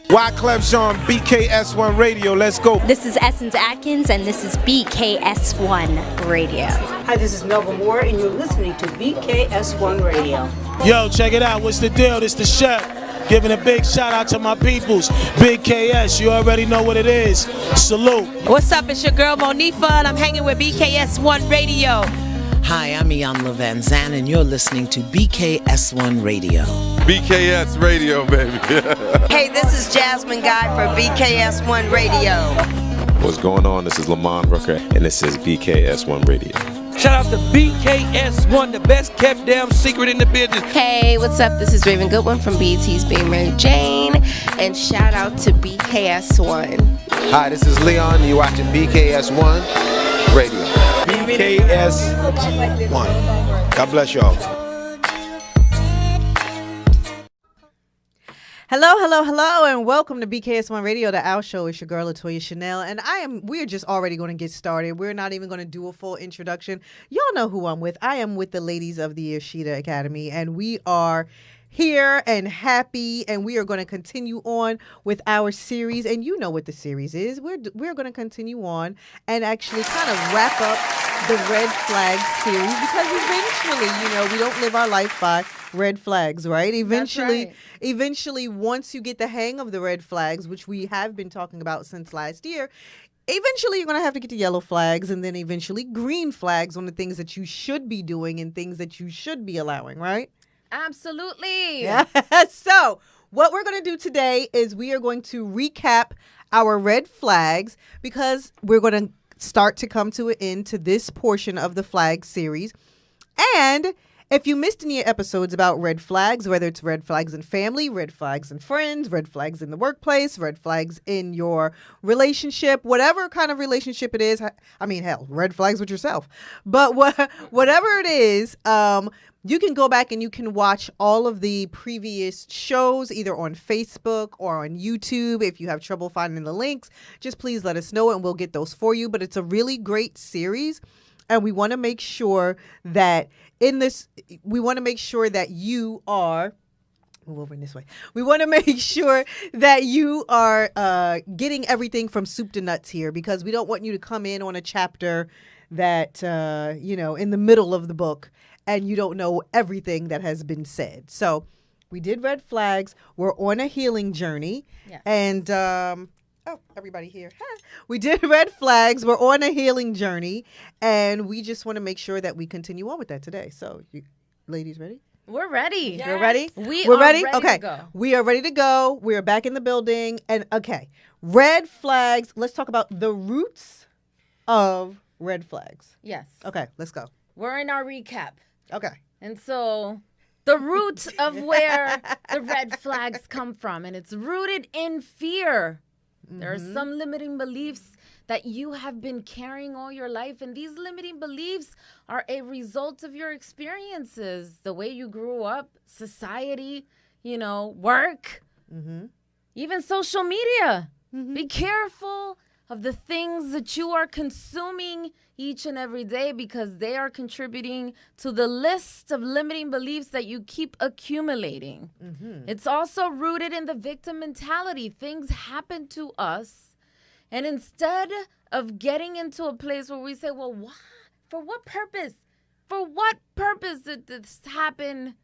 Wyclef Jean, BKS1 Radio. Let's go. This is Essence Atkins, and this is BKS1 Radio. Hi, this is Melba Moore, and you're listening to BKS1 Radio. Yo, check it out. What's the deal? This the chef. Giving a big shout out to my peoples. Big KS, you already know what it is. Salute. What's up? It's your girl Monifa, and I'm hanging with BKS1 Radio. Hi, I'm Ian Van Zan, and you're listening to BKS1 Radio. BKS Radio, baby. Hey, this is Jasmine Guy for BKS1 Radio. What's going on? This is Lamont Rooker, and this is BKS1 Radio. Shout out to BKS1, the best kept damn secret in the business. Hey, what's up? This is Raven Goodwin from BET's Being Mary Jane, and shout out to BKS1. Hi, this is Leon. You're watching BKS1 Radio. BKS1. God bless y'all. Hello, and welcome to BKS1 Radio, the Our Show. It's your girl, Latoya Chanel, and we're just already going to get started. We're not even going to do a full introduction. Y'all know who I'm with. I am with the ladies of the H.eal Academy, and we are here and happy, and we are going to continue on with our series. And you know what the series is. We're going to continue on and actually kind of wrap up the red flag series, because eventually, we don't live our life by red flags, right? Eventually, once you get the hang of the red flags, which we have been talking about since last year, eventually you're going to have to get to yellow flags, and then eventually green flags on the things that you should be doing and things that you should be allowing, right? Absolutely. Yeah. So what we're going to do today is we are going to recap our red flags, because we're going to start to come to an end to this portion of the flag series. And if you missed any episodes about red flags, whether it's red flags in family, red flags in friends, red flags in the workplace, red flags in your relationship, whatever kind of relationship it is, I mean, hell, red flags with yourself. But whatever it is, you can go back and you can watch all of the previous shows either on Facebook or on YouTube. If you have trouble finding the links, just please let us know and we'll get those for you. But it's a really great series. And we want to make sure that you are, move over in this way. We want to make sure that you are getting everything from soup to nuts here, because we don't want you to come in on a chapter that, in the middle of the book and you don't know everything that has been said. So we did red flags. We're on a healing journey. Yes. And, everybody here. We did red flags. We're on a healing journey, and we just want to make sure that we continue on with that today. So, you ladies ready? We're ready. Yes. You're ready? We're ready? Okay. To go. We are ready to go. We are back in the building. And, okay, red flags. Let's talk about the roots of red flags. Yes. Okay, let's go. We're in our recap. Okay. And so the roots of where the red flags come from, and it's rooted in fear. Mm-hmm. There are some limiting beliefs that you have been carrying all your life, and these limiting beliefs are a result of your experiences, the way you grew up, society, work, even social media. Be careful of the things that you are consuming each and every day, because they are contributing to the list of limiting beliefs that you keep accumulating. It's also rooted in the victim mentality. Things happen to us, and instead of getting into a place where we say, well, why? For what purpose? For what purpose did this happen?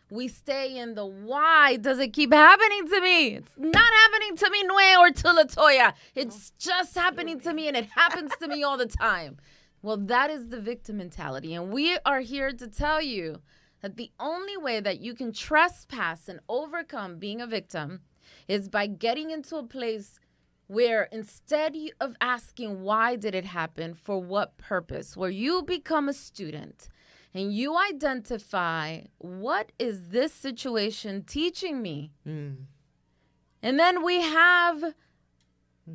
We stay in the why does it keep happening to me? It's not happening to me, Nue or to Latoya. It's just happening to me, and it happens to me all the time. Well, that is the victim mentality. And we are here to tell you that the only way that you can trespass and overcome being a victim is by getting into a place where, instead of asking why did it happen, for what purpose, where you become a student and you identify, what is this situation teaching me? And then we have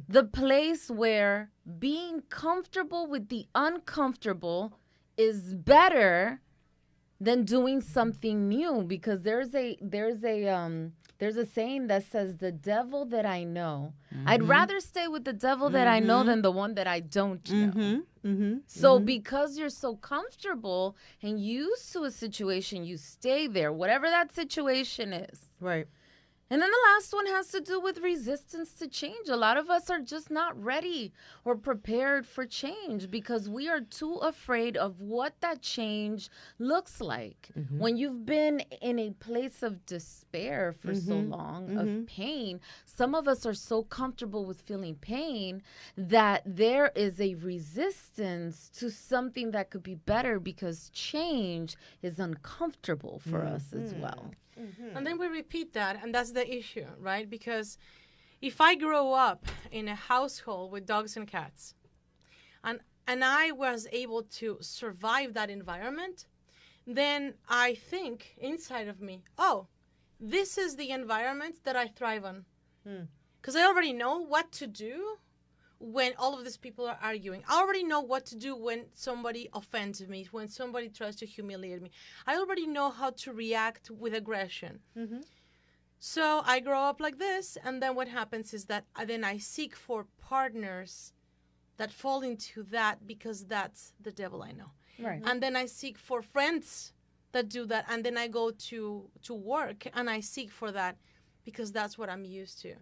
the place where being comfortable with the uncomfortable is better than doing something new, because there's a There's a saying that says, the devil that I know. I'd rather stay with the devil that I know than the one that I don't know. So because you're so comfortable and used to a situation, you stay there, whatever that situation is. Right. And then the last one has to do with resistance to change. A lot of us are just not ready or prepared for change because we are too afraid of what that change looks like. When you've been in a place of despair for so long, of pain, some of us are so comfortable with feeling pain that there is a resistance to something that could be better because change is uncomfortable for us as well. And then we repeat that, and that's the issue, right? Because if I grow up in a household with dogs and cats, and I was able to survive that environment, then I think inside of me, oh, this is the environment that I thrive on. Because I already know what to do when all of these people are arguing. I already know what to do when somebody offends me, when somebody tries to humiliate me. I already know how to react with aggression. So I grow up like this, and then what happens is that then I seek for partners that fall into that because that's the devil I know. Right. And then I seek for friends that do that, and then I go to work and I seek for that because that's what I'm used to.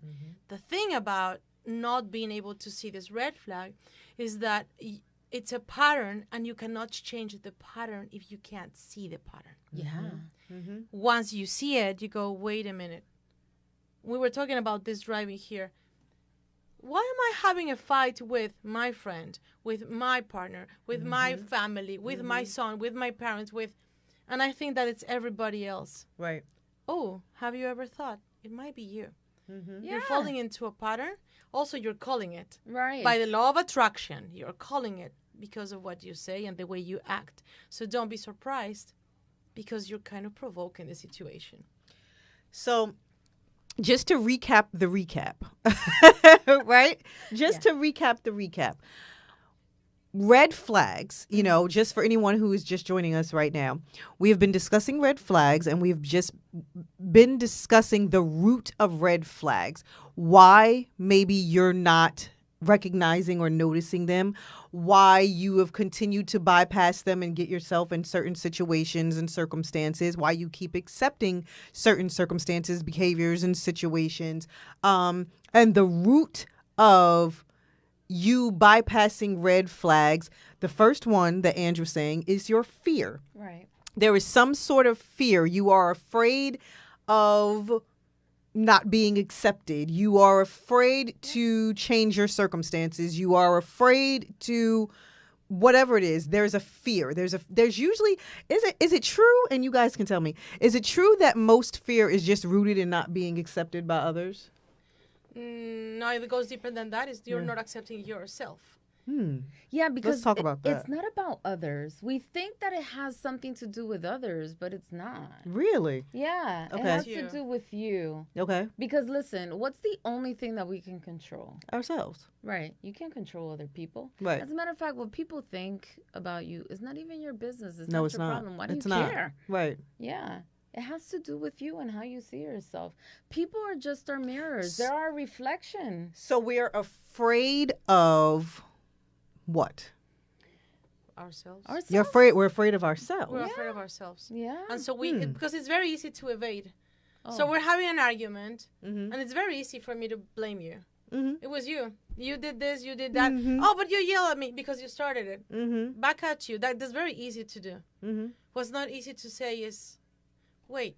The thing about not being able to see this red flag is that it's a pattern, and you cannot change the pattern if you can't see the pattern. Once you see it, you go, wait a minute. We were talking about this driving here. Why am I having a fight with my friend, with my partner, with my family, with my son, with my parents, and I think that it's everybody else. Right. Oh, have you ever thought it might be you? You're falling into a pattern. Also, you're calling it. Right. By the law of attraction, you're calling it because of what you say and the way you act. So don't be surprised because you're kind of provoking the situation. So just to recap the recap, right? Just to recap the recap. Red flags, you know, just for anyone who is just joining us right now, we have been discussing red flags, and we've just been discussing the root of red flags. Why maybe you're not recognizing or noticing them, why you have continued to bypass them and get yourself in certain situations and circumstances, why you keep accepting certain circumstances, behaviors, and situations, and the root of you bypassing red flags. The first one that Andrew's saying is your fear. Right. There is some sort of fear. You are afraid of not being accepted. You are afraid to change your circumstances. You are afraid to whatever it is. There's a fear. There's usually, is it true? And you guys can tell me, is it true that most fear is just rooted in not being accepted by others? No, it goes deeper than that. You're not accepting yourself. Yeah, because let's talk about that. It's not about others. We think that it has something to do with others, but it's not. Really? Yeah, Okay. it has to do with you. Okay. Because listen, what's the only thing that we can control? Ourselves. Right. You can't control other people. Right. As a matter of fact, what people think about you is not even your business. It's No, not it's your not. problem. Why do It's you not. care? Right. Yeah. It has to do with you and how you see yourself. People are just our mirrors. They're our reflection. So we're afraid of what? Ourselves. We're afraid of ourselves. We're afraid of ourselves. Yeah. And so because it's very easy to evade. So we're having an argument, and it's very easy for me to blame you. It was you. You did this, you did that. Oh, but you yell at me because you started it. Back at you. That's very easy to do. What's not easy to say is, wait,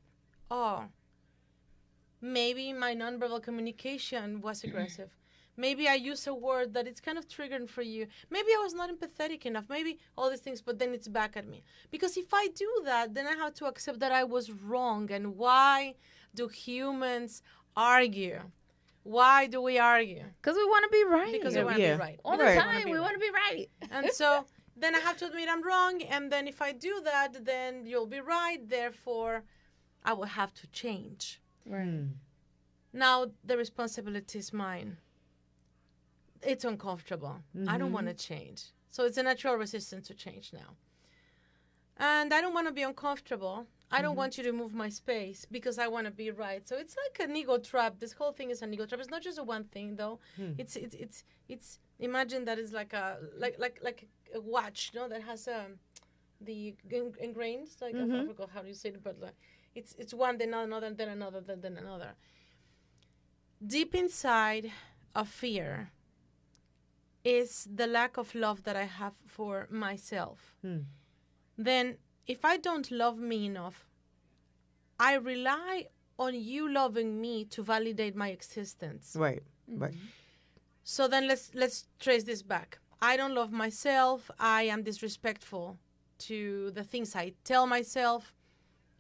maybe my nonverbal communication was aggressive. Maybe I used a word that it's kind of triggering for you. Maybe I was not empathetic enough. Maybe all these things, but then it's back at me. Because if I do that, then I have to accept that I was wrong. And why do humans argue? Why do we argue? Because we want to be right. Because we want to be right. All the time, we want to be right. And so then I have to admit I'm wrong. And then if I do that, then you'll be right. Therefore, I will have to change. Right. Now, the responsibility is mine. It's uncomfortable. I don't want to change. So it's a natural resistance to change now. And I don't want to be uncomfortable. I don't want you to move my space because I want to be right. So it's like an ego trap. This whole thing is an ego trap. It's not just a one thing though. It's imagine that it's like a watch, that has the ingrains. Like I forgot how you say it, but like it's one, then another, then another, then another. Deep inside of fear is the lack of love that I have for myself. Then if I don't love me enough, I rely on you loving me to validate my existence. Right. Right. So then let's trace this back. I don't love myself. I am disrespectful to the things I tell myself.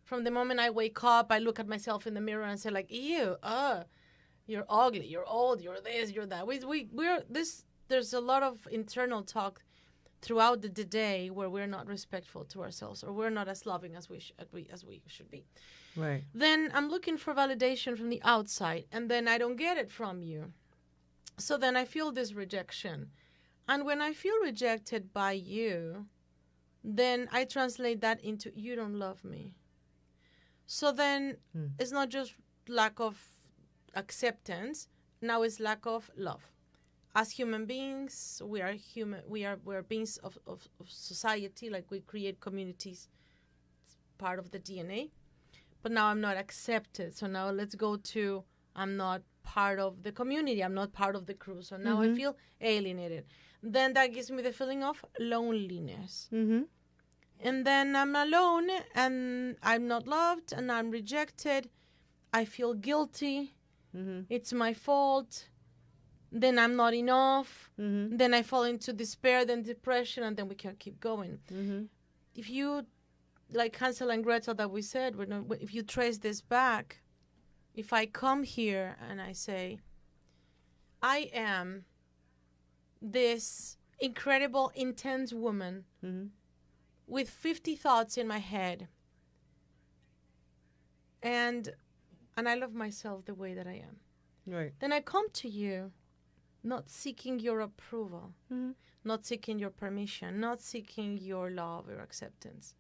From the moment I wake up, I look at myself in the mirror and say like, ew, you're ugly, you're old, you're this, you're that. We're this. There's a lot of internal talk throughout the day where we're not respectful to ourselves, or we're not as loving as we should be. Right. Then I'm looking for validation from the outside, and then I don't get it from you. So then I feel this rejection. And when I feel rejected by you, then I translate that into you don't love me. So then it's not just lack of acceptance, now it's lack of love. As human beings, we're beings of society, like we create communities. It's part of the DNA. But now I'm not accepted. So now let's go to I'm not part of the community. I'm not part of the crew. So now I feel alienated. Then that gives me the feeling of loneliness. And then I'm alone and I'm not loved and I'm rejected. I feel guilty. It's my fault. Then I'm not enough. Then I fall into despair, then depression, and then we can keep going. If you, like Hansel and Gretel that we said, if you trace this back, if I come here and I say, I am this incredible, intense woman with 50 thoughts in my head, and I love myself the way that I am. Right. Then I come to you not seeking your approval, not seeking your permission, not seeking your love or acceptance.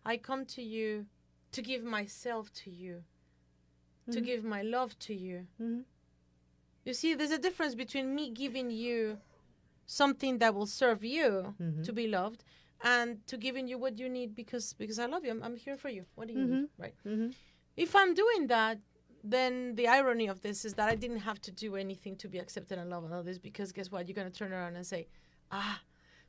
I come to you to give myself to you, to give my love to you. You see, there's a difference between me giving you something that will serve you to be loved and to giving you what you need because I love you. I'm here for you. What do you need? Right. If I'm doing that, then the irony of this is that I didn't have to do anything to be accepted and loved and all this, because guess what? You're going to turn around and say,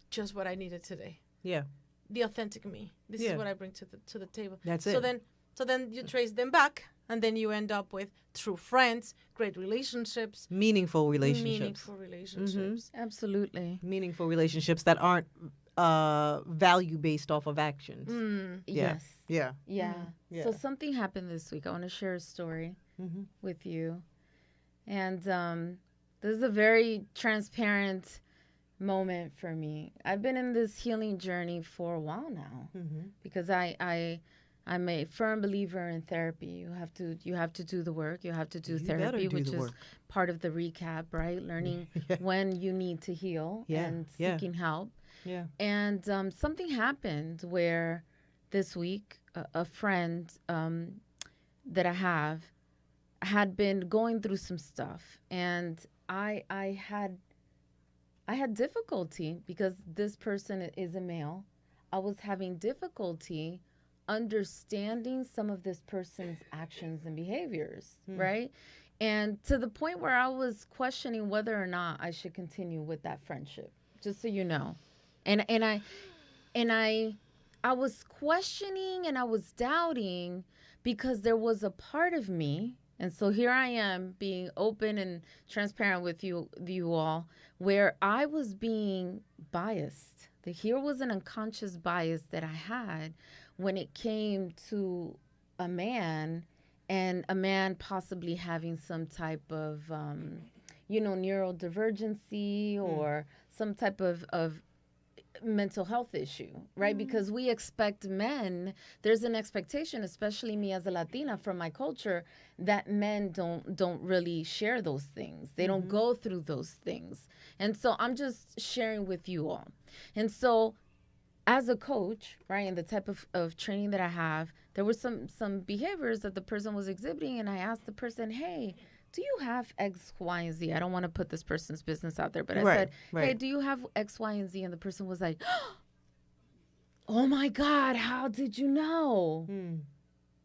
just what I needed today. Yeah. The authentic me. This is what I bring to the table. That's so it. So then you trace them back, and then you end up with true friends, great relationships. Meaningful relationships. Absolutely. Meaningful relationships that aren't value based off of actions. Yes. Yeah. Yeah. So something happened this week. I want to share a story with you. And this is a very transparent moment for me. I've been in this healing journey for a while now because I'm a firm believer in therapy. You have to do the work. You have to do therapy, which is part of the recap, right? Learning when you need to heal and seeking help. Yeah. And something happened where this week a friend that I have had been going through some stuff, and I had difficulty because this person is a male. I was having difficulty understanding some of this person's actions and behaviors, right? And to the point where I was questioning whether or not I should continue with that friendship, just so you know. And I was questioning and I was doubting because there was a part of me, and so here I am being open and transparent with you all, where I was being biased. Here was an unconscious bias that I had when it came to a man, and a man possibly having some type of, neurodivergency or some type of mental health issue, right? Because we expect men, there's an expectation, especially me as a Latina from my culture, that men don't really share those things. They don't go through those things. And so I'm just sharing with you all. And so as a coach, right, and the type of training that I have, there were some behaviors that the person was exhibiting, and I asked the person, hey, do you have X, Y, and Z? I don't want to put this person's business out there, but I said, hey, do you have X, Y, and Z? And the person was like, oh my God, how did you know?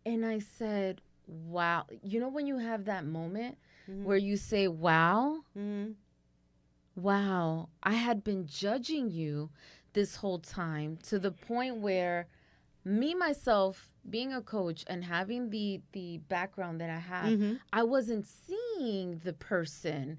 And I said, wow. You know when you have that moment where you say, wow? Wow, I had been judging you this whole time, to the point where me, myself, being a coach and having the background that I have, I wasn't seeing the person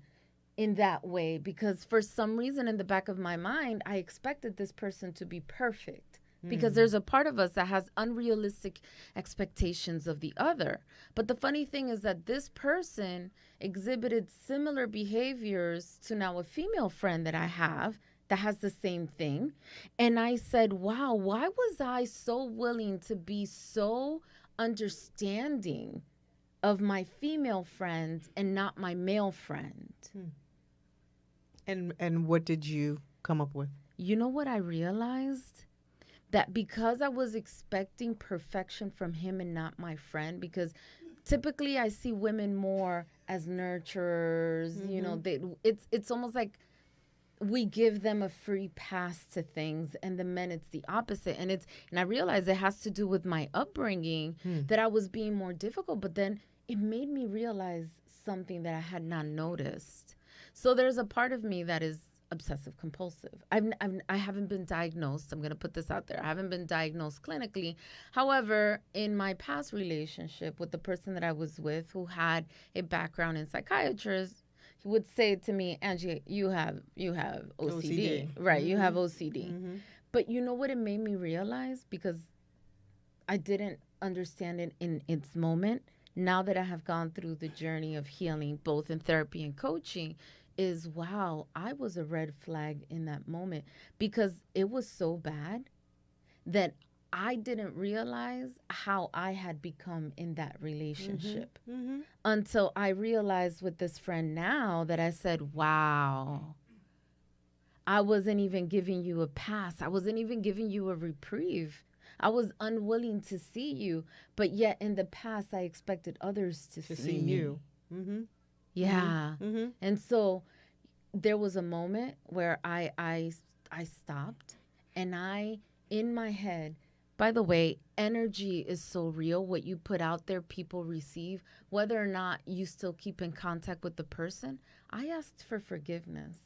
in that way, because for some reason in the back of my mind, I expected this person to be perfect. Because there's a part of us that has unrealistic expectations of the other. But the funny thing is that this person exhibited similar behaviors to now a female friend that I have that has the same thing. And I said, wow, why was I so willing to be so understanding of my female friend and not my male friend? And what did you come up with? You know what I realized? That because I was expecting perfection from him and not my friend, because typically I see women more as nurturers, you know, it's almost like we give them a free pass to things, and the men, it's the opposite. And I realized it has to do with my upbringing, that I was being more difficult, but then it made me realize something that I had not noticed. So there's a part of me that is obsessive compulsive. I haven't been diagnosed. I'm going to put this out there. I haven't been diagnosed clinically. However, in my past relationship with the person that I was with, who had a background in psychiatrist, he would say to me, Angie, you have OCD. Right, you have OCD. But you know what it made me realize? Because I didn't understand it in its moment. Now that I have gone through the journey of healing, both in therapy and coaching, is, wow, I was a red flag in that moment, because it was so bad that I didn't realize how I had become in that relationship until I realized with this friend now that I said, wow, I wasn't even giving you a pass. I wasn't even giving you a reprieve. I was unwilling to see you, but yet in the past I expected others to see you. Yeah. And so there was a moment where I stopped, and in my head, by the way, energy is so real. What you put out there, people receive, whether or not you still keep in contact with the person. I asked for forgiveness,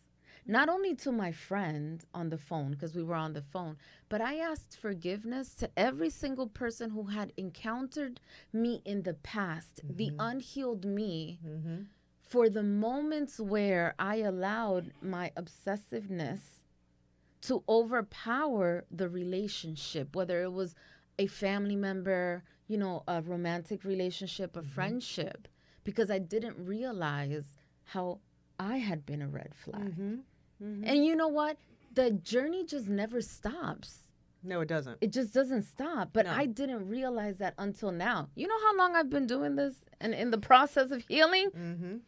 not only to my friend on the phone, because we were on the phone, but I asked forgiveness to every single person who had encountered me in the past, the unhealed me, for the moments where I allowed my obsessiveness to overpower the relationship, whether it was a family member, you know, a romantic relationship, a friendship, because I didn't realize how I had been a red flag. And you know what? The journey just never stops. No, it doesn't. It just doesn't stop. But I didn't realize that until now. You know how long I've been doing this and in the process of healing?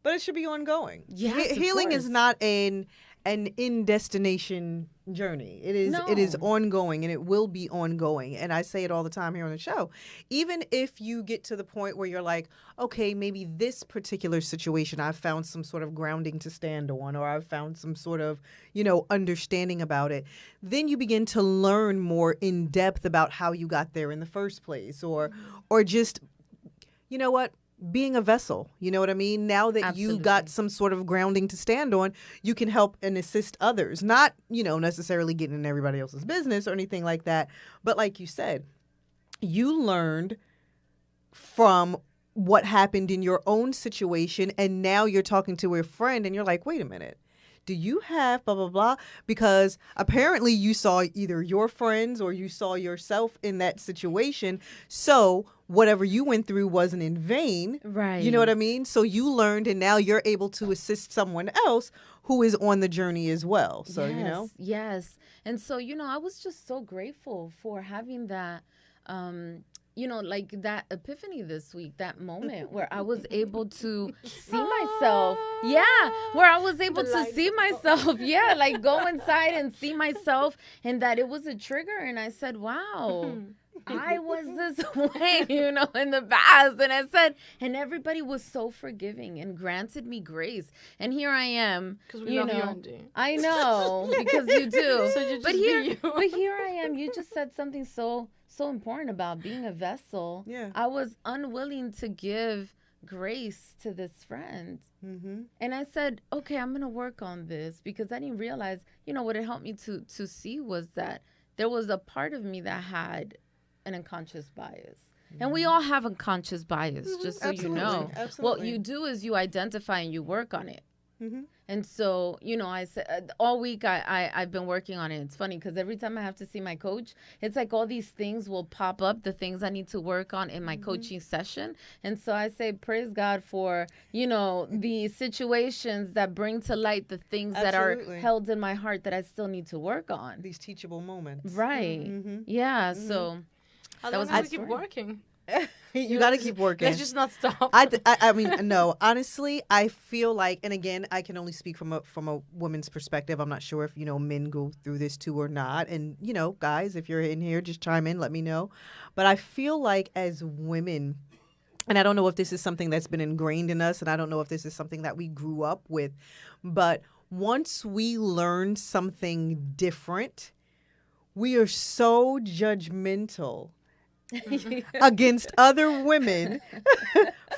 But it should be ongoing. Yes, healing is not an in-destination journey. It is ongoing, and it will be ongoing. And I say it all the time here on the show. Even if you get to the point where you're like, okay, maybe this particular situation, I've found some sort of grounding to stand on, or I've found some sort of, understanding about it, then you begin to learn more in depth about how you got there in the first place, or just, you know what? Being a vessel, you know what I mean? Now that you got some sort of grounding to stand on, you can help and assist others. Not, necessarily getting in everybody else's business or anything like that. But like you said, you learned from what happened in your own situation, and now you're talking to a friend and you're like, wait a minute. Do you have blah, blah, blah? Because apparently you saw either your friends or you saw yourself in that situation. So whatever you went through wasn't in vain. Right. You know what I mean? So you learned, and now you're able to assist someone else who is on the journey as well. So, yes, Yes. And so, I was just so grateful for having that, like that epiphany this week, that moment where I was able to see myself. Yeah, where I was able to see myself. Yeah, like go inside and see myself, and that it was a trigger. And I said, wow, I was this way, in the past. And I said, and everybody was so forgiving and granted me grace. And here I am. Because we love you, Andy. I know, because you do. So you just but be here I am. You just said something so important about being a vessel. Yeah. I was unwilling to give grace to this friend. Mm-hmm. And I said, okay, I'm going to work on this, because I didn't realize, what it helped me to see was that there was a part of me that had an unconscious bias. Mm-hmm. And we all have unconscious bias, just so Absolutely. you know. Absolutely. What you do is you identify and you work on it. Mm-hmm. And so, I said all week I've been working on it. It's funny because every time I have to see my coach, it's like all these things will pop up, the things I need to work on in my coaching session. And so I say, praise God for, the situations that bring to light the things that are held in my heart that I still need to work on. These teachable moments. Right. Mm-hmm. Yeah. So that was I keep working. You got to keep working. Let's just not stop. I mean, no. Honestly, I feel like, and again, I can only speak from a woman's perspective. I'm not sure if men go through this too or not. And guys, if you're in here, just chime in, let me know. But I feel like as women, and I don't know if this is something that's been ingrained in us, and I don't know if this is something that we grew up with, but once we learn something different, we are so judgmental against other women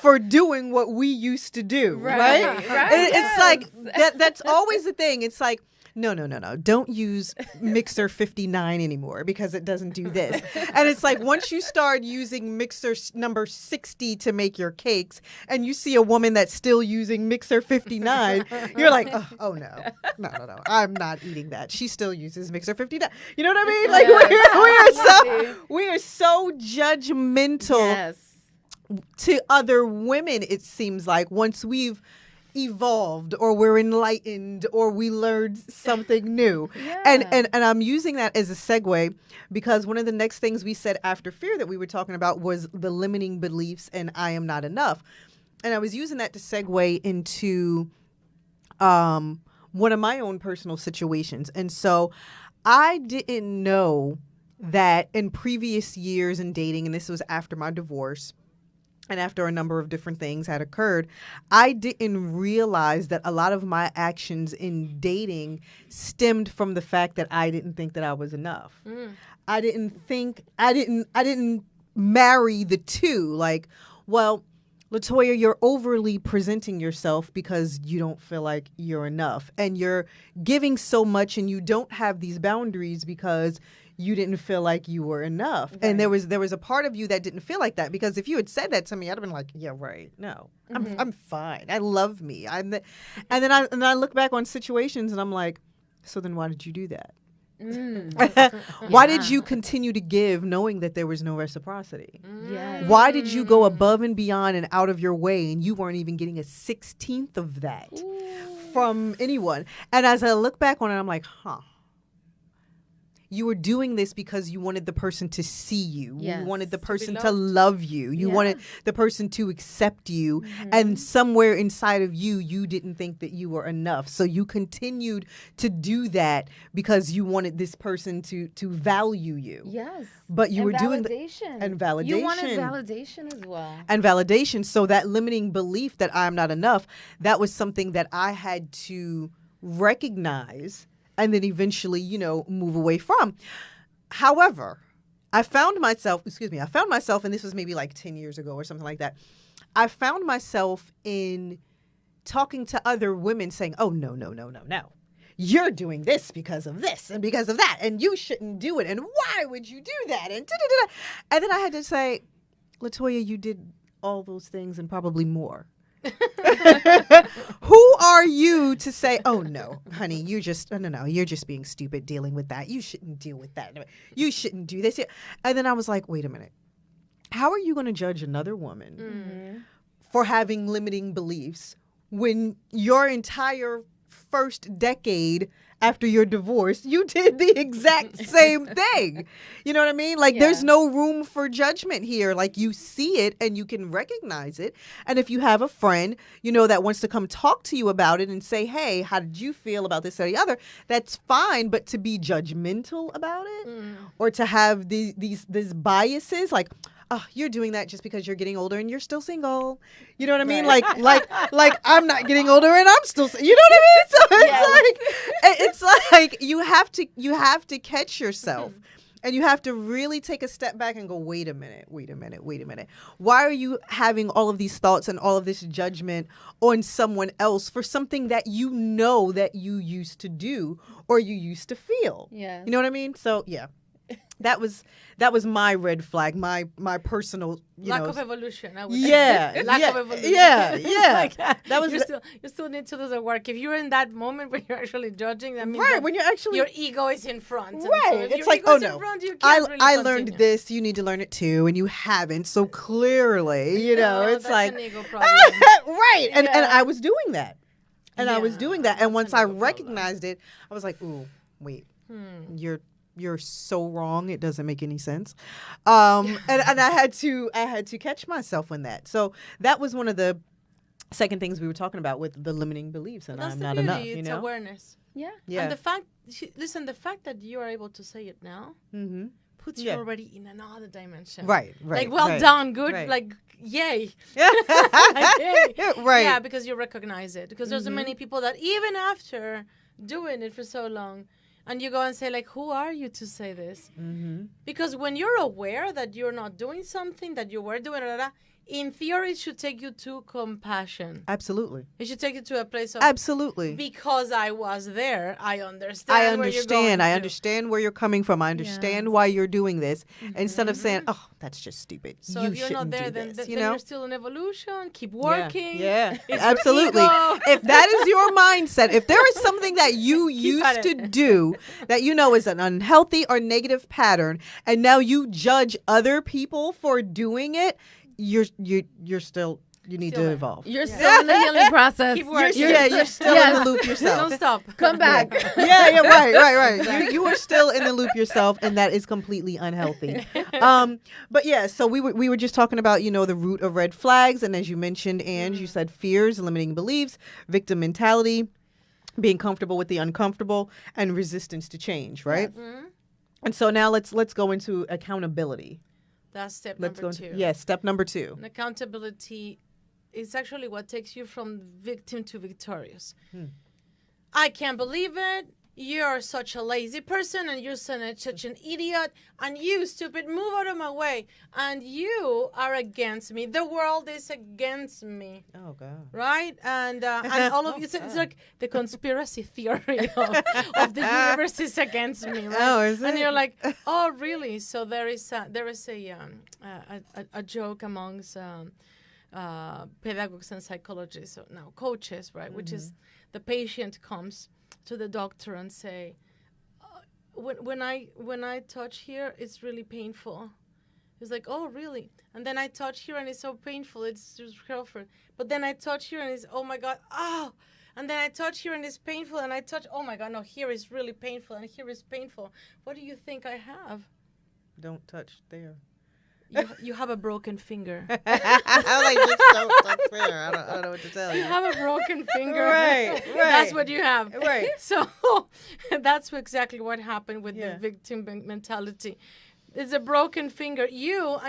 for doing what we used to do, right? It's like that's always the thing. It's like, no. Don't use mixer 59 anymore because it doesn't do this. And it's like once you start using mixer number 60 to make your cakes and you see a woman that's still using mixer 59, you're like, oh no. I'm not eating that. She still uses mixer 59. You know what I mean? Like we are so judgmental to other women, it seems like, once we've evolved or we're enlightened or we learned something new. And I'm using that as a segue because one of the next things we said after fear that we were talking about was the limiting beliefs and I am not enough. And I was using that to segue into one of my own personal situations. And so I didn't know that in previous years in dating, and this was after my divorce, and after a number of different things had occurred, I didn't realize that a lot of my actions in dating stemmed from the fact that I didn't think that I was enough. I didn't marry the two. Like, well, LaToya, you're overly presenting yourself because you don't feel like you're enough. And you're giving so much and you don't have these boundaries because you didn't feel like you were enough. Right. And there was a part of you that didn't feel like that, because if you had said that to me, I'd have been like, yeah, right. No, I'm fine. I love me. And then I look back on situations and I'm like, so then why did you do that? Why did you continue to give knowing that there was no reciprocity? Why did you go above and beyond and out of your way and you weren't even getting a 16th of that from anyone? And as I look back on it, I'm like, you were doing this because you wanted the person to see you. Yes. You wanted the person to love you. You wanted the person to accept you. Mm-hmm. And somewhere inside of you, you didn't think that you were enough. So you continued to do because you wanted this person to value you. Yes. But you were doing validation. And validation. You wanted validation as well. And validation. So that limiting belief that I'm not enough, that was something that I had to recognize and then eventually, move away from. However, I found myself, and this was maybe like 10 years ago or something like that. I found myself in talking to other women saying, oh, no. You're doing this because of this and because of that, and you shouldn't do it. And why would you do that? And da-da-da-da. And then I had to say, LaToya, you did all those things and probably more. Who are you to say, oh no, honey, you're just being stupid dealing with that. You shouldn't deal with that. You shouldn't do this. And then I was like, wait a minute. How are you going to judge another woman for having limiting beliefs when your entire first decade after your divorce, you did the exact same thing. You know what I mean? Like, there's no room for judgment here. Like, you see it and you can recognize it. And if you have a friend, you know, that wants to come talk to you about it and say, hey, how did you feel about this or the other? That's fine. But to be judgmental about it or to have these biases, like, oh, you're doing that just because you're getting older and you're still single. You know what I mean? Like I'm not getting older and I'm still, you know what I mean? So it's like you have to catch yourself. And you have to really take a step back and go, wait a minute. Why are you having all of these thoughts and all of this judgment on someone else for something that you know that you used to do or you used to feel? Yeah. You know what I mean? So, yeah. That was my red flag, my personal lack of evolution. I would say. Lack of evolution. Yeah. That was you still need to do the work. If you're in that moment when you're actually judging, that means when you're actually your ego is in front. Right. So it's like, oh no, I learned continue. this. You need to learn it too, and you haven't. So clearly, you know, it's like an ego problem. right. And I was doing that, and And once I recognized it, I was like, ooh, wait, you're so wrong. It doesn't make any sense. And I had to catch myself on that. So that was one of the second things we were talking about with the limiting beliefs, and I'm not enough. It's awareness. Yeah. And the fact that you are able to say it now puts you already in another dimension. Right. Like, well done, good. Right. Like, yay. Right. Yeah, because you recognize it. Because there's so many people that even after doing it for so long, and you go and say, like, who are you to say this? Because when you're aware that you're not doing something that you were doing, in theory, it should take you to compassion. Absolutely. It should take you to a place of... Absolutely. Because I was there, I understand I understand where you're coming from. I understand why you're doing this. Instead of saying, oh, that's just stupid. So you if you're not there, then you know? you're still in evolution. Keep working. Yeah. Absolutely. If that is your mindset, if there is something that you used to do that you know is an unhealthy or negative pattern, and now you judge other people for doing it, you're still you need to evolve. You're still in the healing process. Keep working. You're still in the loop yourself. Don't stop. Come back. Right. You are still in the loop yourself, and that is completely unhealthy. But yeah, so we were just talking about, you know, the root of red flags, and as you mentioned, Ange, you said fears, limiting beliefs, victim mentality, being comfortable with the uncomfortable, and resistance to change, right? And so now let's go into accountability. That's step number 2. Yes, step number 2. And accountability is actually what takes you from victim to victorious. I can't believe it. You're such a lazy person, and you're such an idiot, and you stupid, move out of my way, and you are against me. The world is against me. Oh God! Right? And all of you, it's like the conspiracy theory of the universe is against me. Right? Oh, is it? And you're like, oh, really? So there is a joke amongst pedagogues and psychologists, so now coaches, right? Which is the patient comes to the doctor and say, when I touch here, it's really painful. He's like, oh, really? And then I touch here and it's so painful. It's just girlfriend. But then I touch here and it's, oh my God, oh. And then I touch here and it's painful. And I touch, oh my God, no, here is really painful and here is painful. What do you think I have? Don't touch there. You have a broken finger. I'm like, just don't touch there. I don't know what to tell you. You have a broken finger. Right. That's what you have. Right. So that's exactly what happened with the victim mentality. It's a broken finger. You,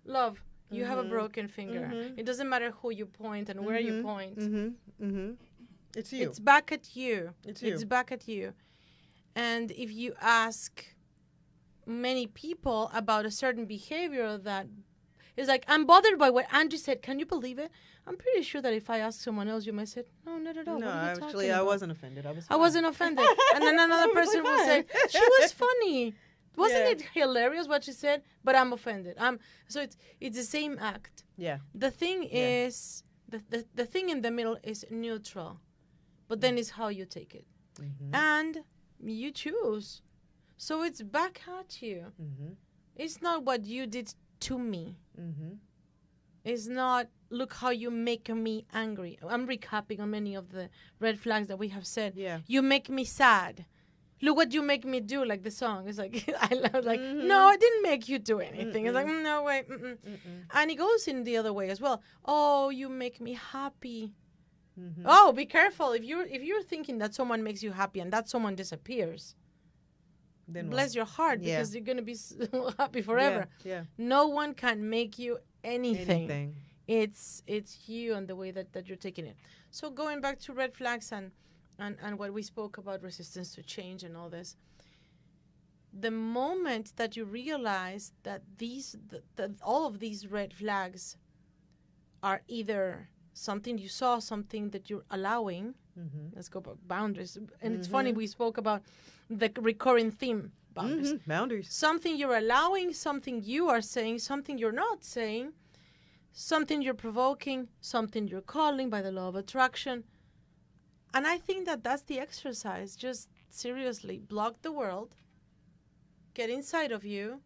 love, you have a broken finger. It doesn't matter who you point and where you point. It's you. It's back at you. It's back at you. And if you ask many people about a certain behavior that is like, I'm bothered by what Andrew said. Can you believe it? I'm pretty sure that if I ask someone else, you might say, no, not at all. No, what are you actually, talking I about? wasn't offended. I wasn't offended. And then another person will say, she was funny. Wasn't it hilarious what she said? But I'm offended. So it's the same act. Yeah. The thing is, the thing in the middle is neutral. But then it's how you take it. And you choose. So it's back at you. It's not what you did to me. It's not look how you make me angry. I'm recapping on many of the red flags that we have said. Yeah. You make me sad. Look what you make me do, like the song. It's like, I love, like, no, I didn't make you do anything. It's like, no, wait. And it goes in the other way as well. Oh, you make me happy. Oh, be careful. If you're thinking that someone makes you happy and that someone disappears, then bless your heart, because you're going to be so happy forever. Yeah. No one can make you anything. It's you and the way that you're taking it. So going back to red flags and what we spoke about, resistance to change and all this, the moment that you realize that all of these red flags are either something you saw, something that you're allowing, let's go back, boundaries. And it's funny, we spoke about the recurring theme, boundaries. Boundaries. Something you're allowing, something you are saying, something you're not saying, something you're provoking, something you're calling by the law of attraction. And I think that that's the exercise. Just seriously, block the world, get inside of you,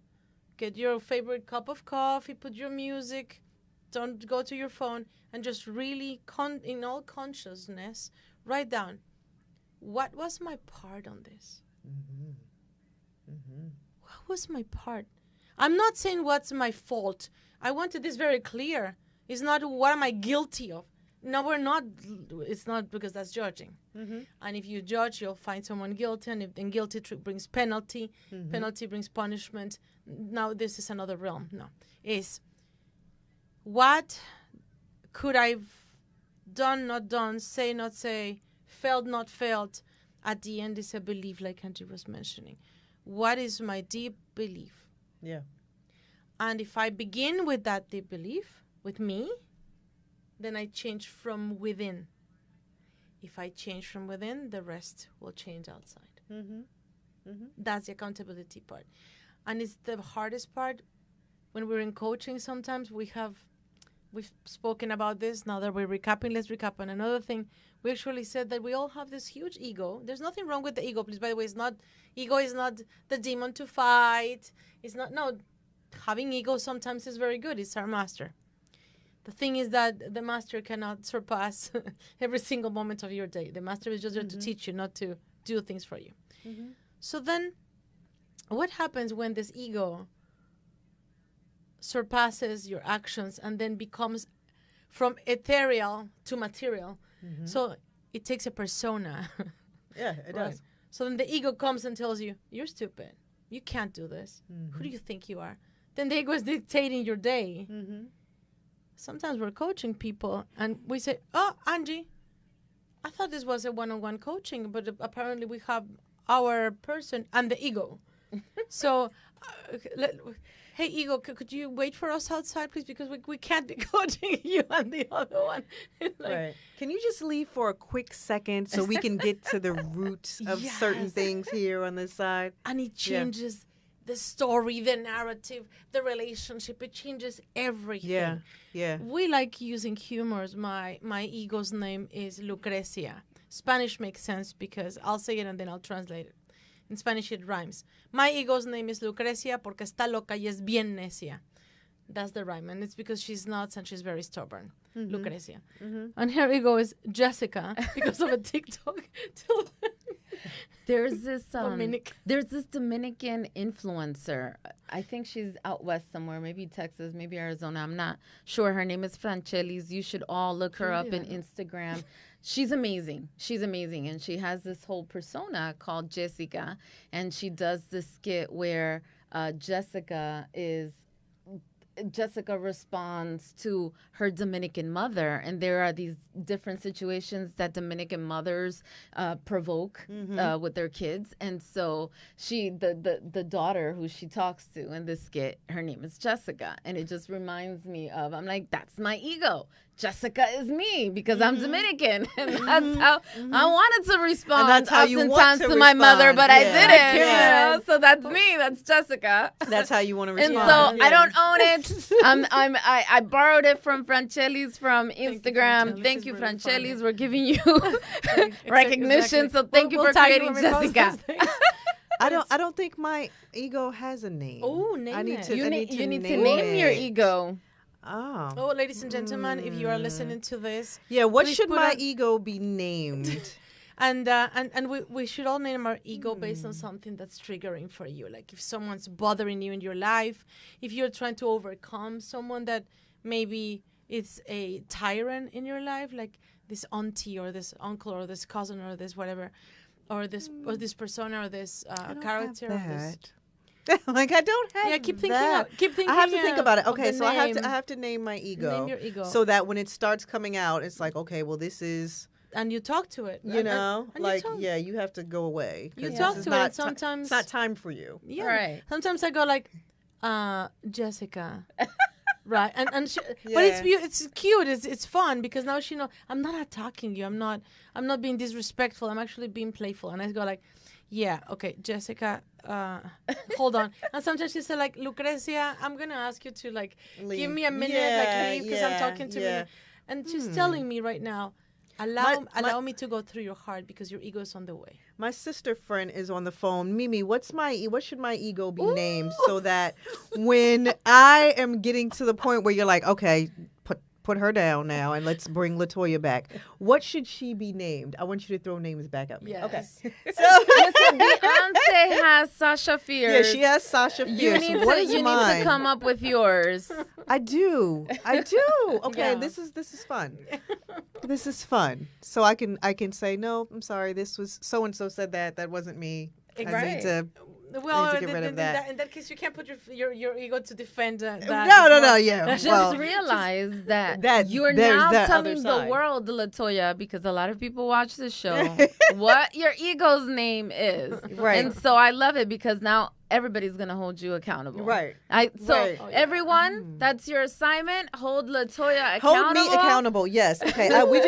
get your favorite cup of coffee, put your music, don't go to your phone, and just really, in all consciousness, write down, what was my part on this? What was my part? I'm not saying what's my fault. I wanted this very clear. It's not what am I guilty of. No, we're not. It's not, because that's judging. And if you judge, you'll find someone guilty, and guilty brings penalty. Penalty brings punishment. Now this is another realm. No, is what could I've done, not done, say, not say, felt, not felt. At the end is a belief, like Angie was mentioning. What is my deep belief? Yeah. And if I begin with that deep belief, with me, then I change from within. If I change from within, the rest will change outside. That's the accountability part. And it's the hardest part. When we're in coaching, sometimes we've spoken about this. Now that we're recapping, let's recap on another thing. We actually said that we all have this huge ego. There's nothing wrong with the ego, please. By the way, ego is not the demon to fight. It's not, no, having ego sometimes is very good. It's our master. The thing is that the master cannot surpass every single moment of your day. The master is just there to teach you, not to do things for you. So then what happens when this ego surpasses your actions and then becomes from ethereal to material? So it takes a persona. Yeah, it does. So then the ego comes and tells you, you're stupid. You can't do this. Who do you think you are? Then the ego is dictating your day. Sometimes we're coaching people and we say, oh, Angie, I thought this was a one-on-one coaching, but apparently we have our person and the ego. So, hey, ego, could you wait for us outside, please? Because we can't be coaching you and the other one. Right. Can you just leave for a quick second so we can get to the root of certain things here on this side? And it changes the story, the narrative, the relationship. It changes everything. Yeah. We like using humors. My ego's name is Lucrecia. Spanish makes sense because I'll say it and then I'll translate it. In Spanish, it rhymes. My ego's name is Lucrecia porque está loca y es bien necia. That's the rhyme. And it's because she's nuts and she's very stubborn. Lucrecia. And her ego is Jessica because of a TikTok. There's this Dominican influencer. I think she's out west somewhere, maybe Texas, maybe Arizona. I'm not sure. Her name is Franchelis. You should all look her up in Instagram. She's amazing. And she has this whole persona called Jessica. And she does this skit where Jessica responds to her Dominican mother, and there are these different situations that Dominican mothers provoke with their kids. And so the daughter who she talks to in this skit, her name is Jessica, and it just reminds me of, I'm like, that's my ego. Jessica is me because I'm Dominican, and that's how I wanted to respond. And that's how you want to my mother, but I didn't. You know? So that's me. That's Jessica. That's how you want to respond. And so I don't own it. I borrowed it from Franchelis from Instagram. Thank you, Franchelis. We're giving you recognition. Exactly. So thank you for creating Jessica. I don't think my ego has a name. Oh, name it. You need to name your ego. Oh, ladies and gentlemen, if you are listening to this, yeah, what please should put my a- ego be named? And we should all name our ego based on something that's triggering for you. Like if someone's bothering you in your life, if you're trying to overcome someone that maybe is a tyrant in your life, like this auntie or this uncle or this cousin or this whatever, or this persona or this character. Or this. Like I don't have. Yeah, keep thinking. that. Keep thinking. I have to think about it. of Okay, the so name. I have to name my ego. Name your ego. So that when it starts coming out, it's like, okay, well, this is. And you talk to it. You know, and like, you talk. yeah, you have to go away. You 'cause talk this is to not it. Sometimes it's not time for you. Yeah. Right. Sometimes I go like, Jessica. Right. And she, Yeah. but it's cute. It's fun because now she knows I'm not attacking you. I'm not being disrespectful. I'm actually being playful. And I go like, yeah, okay, Jessica, hold on. And sometimes she said like, Lucrecia, I'm gonna ask you to like give me a minute, like leave because I'm talking to you. And she's telling me right now, allow me to go through your heart because your ego is on the way. My sister friend is on the phone. Mimi, what should my ego be named so that when I am getting to the point where you're like, okay, put her down now and let's bring LaToya back. What should she be named? I want you to throw names back at me. Yes. Okay. So listen, Beyonce has Sasha Fierce. Yeah, she has Sasha Fierce. You need to come up with yours. I do. Okay, Yeah. this is fun. This is fun. So I can say no. I'm sorry. This was so and so said that. That wasn't me. I need to. Well, I need to get rid of that. in that case, you can't put your ego to defend that. No, yeah. Just Well, realize that, that you're there's now that telling other the side. world, LaToya, because a lot of people watch this show, what your ego's name is. Right. And so I love it because now everybody's going to hold you accountable. Right. So Right. everyone, that's your assignment. Hold LaToya accountable. Hold me accountable. Yes. Okay. We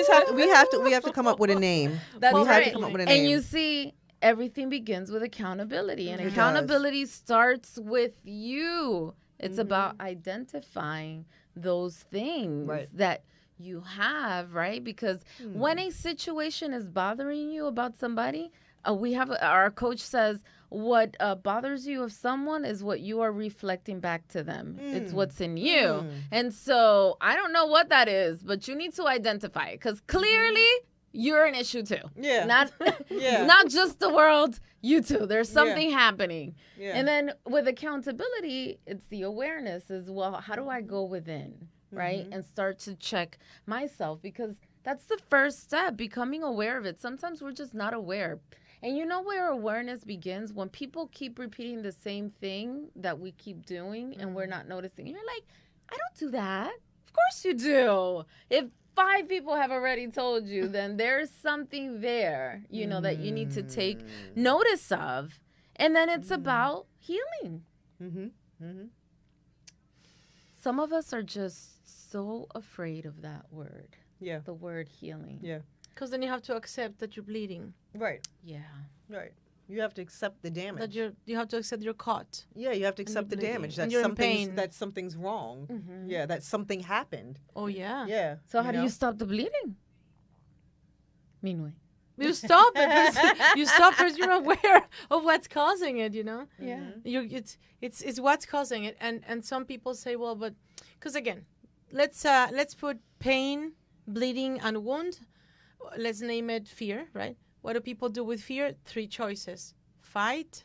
have to come up with a name. That's we right. have to come up with a name. And you see, everything begins with accountability, and It accountability starts with you. It's about identifying those things that you have, right? Because when a situation is bothering you about somebody, our coach says what bothers you of someone is what you are reflecting back to them. It's what's in you. And so I don't know what that is, but you need to identify it because clearly you're an issue too. Yeah. It's not just the world, you too. There's something happening. Yeah. And then with accountability, it's the awareness as well. How do I go within, right? And start to check myself because that's the first step, becoming aware of it. Sometimes we're just not aware. And you know where awareness begins? When people keep repeating the same thing that we keep doing and we're not noticing. You're like, I don't do that. Of course you do. If 5 people have already told you, then there's something there, that you need to take notice of. And then it's about healing. Some of us are just so afraid of that word. Yeah. The word healing. Yeah. Because then you have to accept that you're bleeding. Right. Yeah. Right. You have to accept the damage. That you have to accept you're caught. Yeah, you have to accept the bleeding. damage. And That you're in pain. something's wrong. Yeah, that something happened. Oh yeah. Yeah. So how do you stop the bleeding? Meanwhile. You stop it. First. You stop first. You're aware of what's causing it. Yeah. It's what's causing it. And some people say, well, but because again, let's put pain, bleeding, and wound. Let's name it fear, right? What do people do with fear? 3 choices: fight,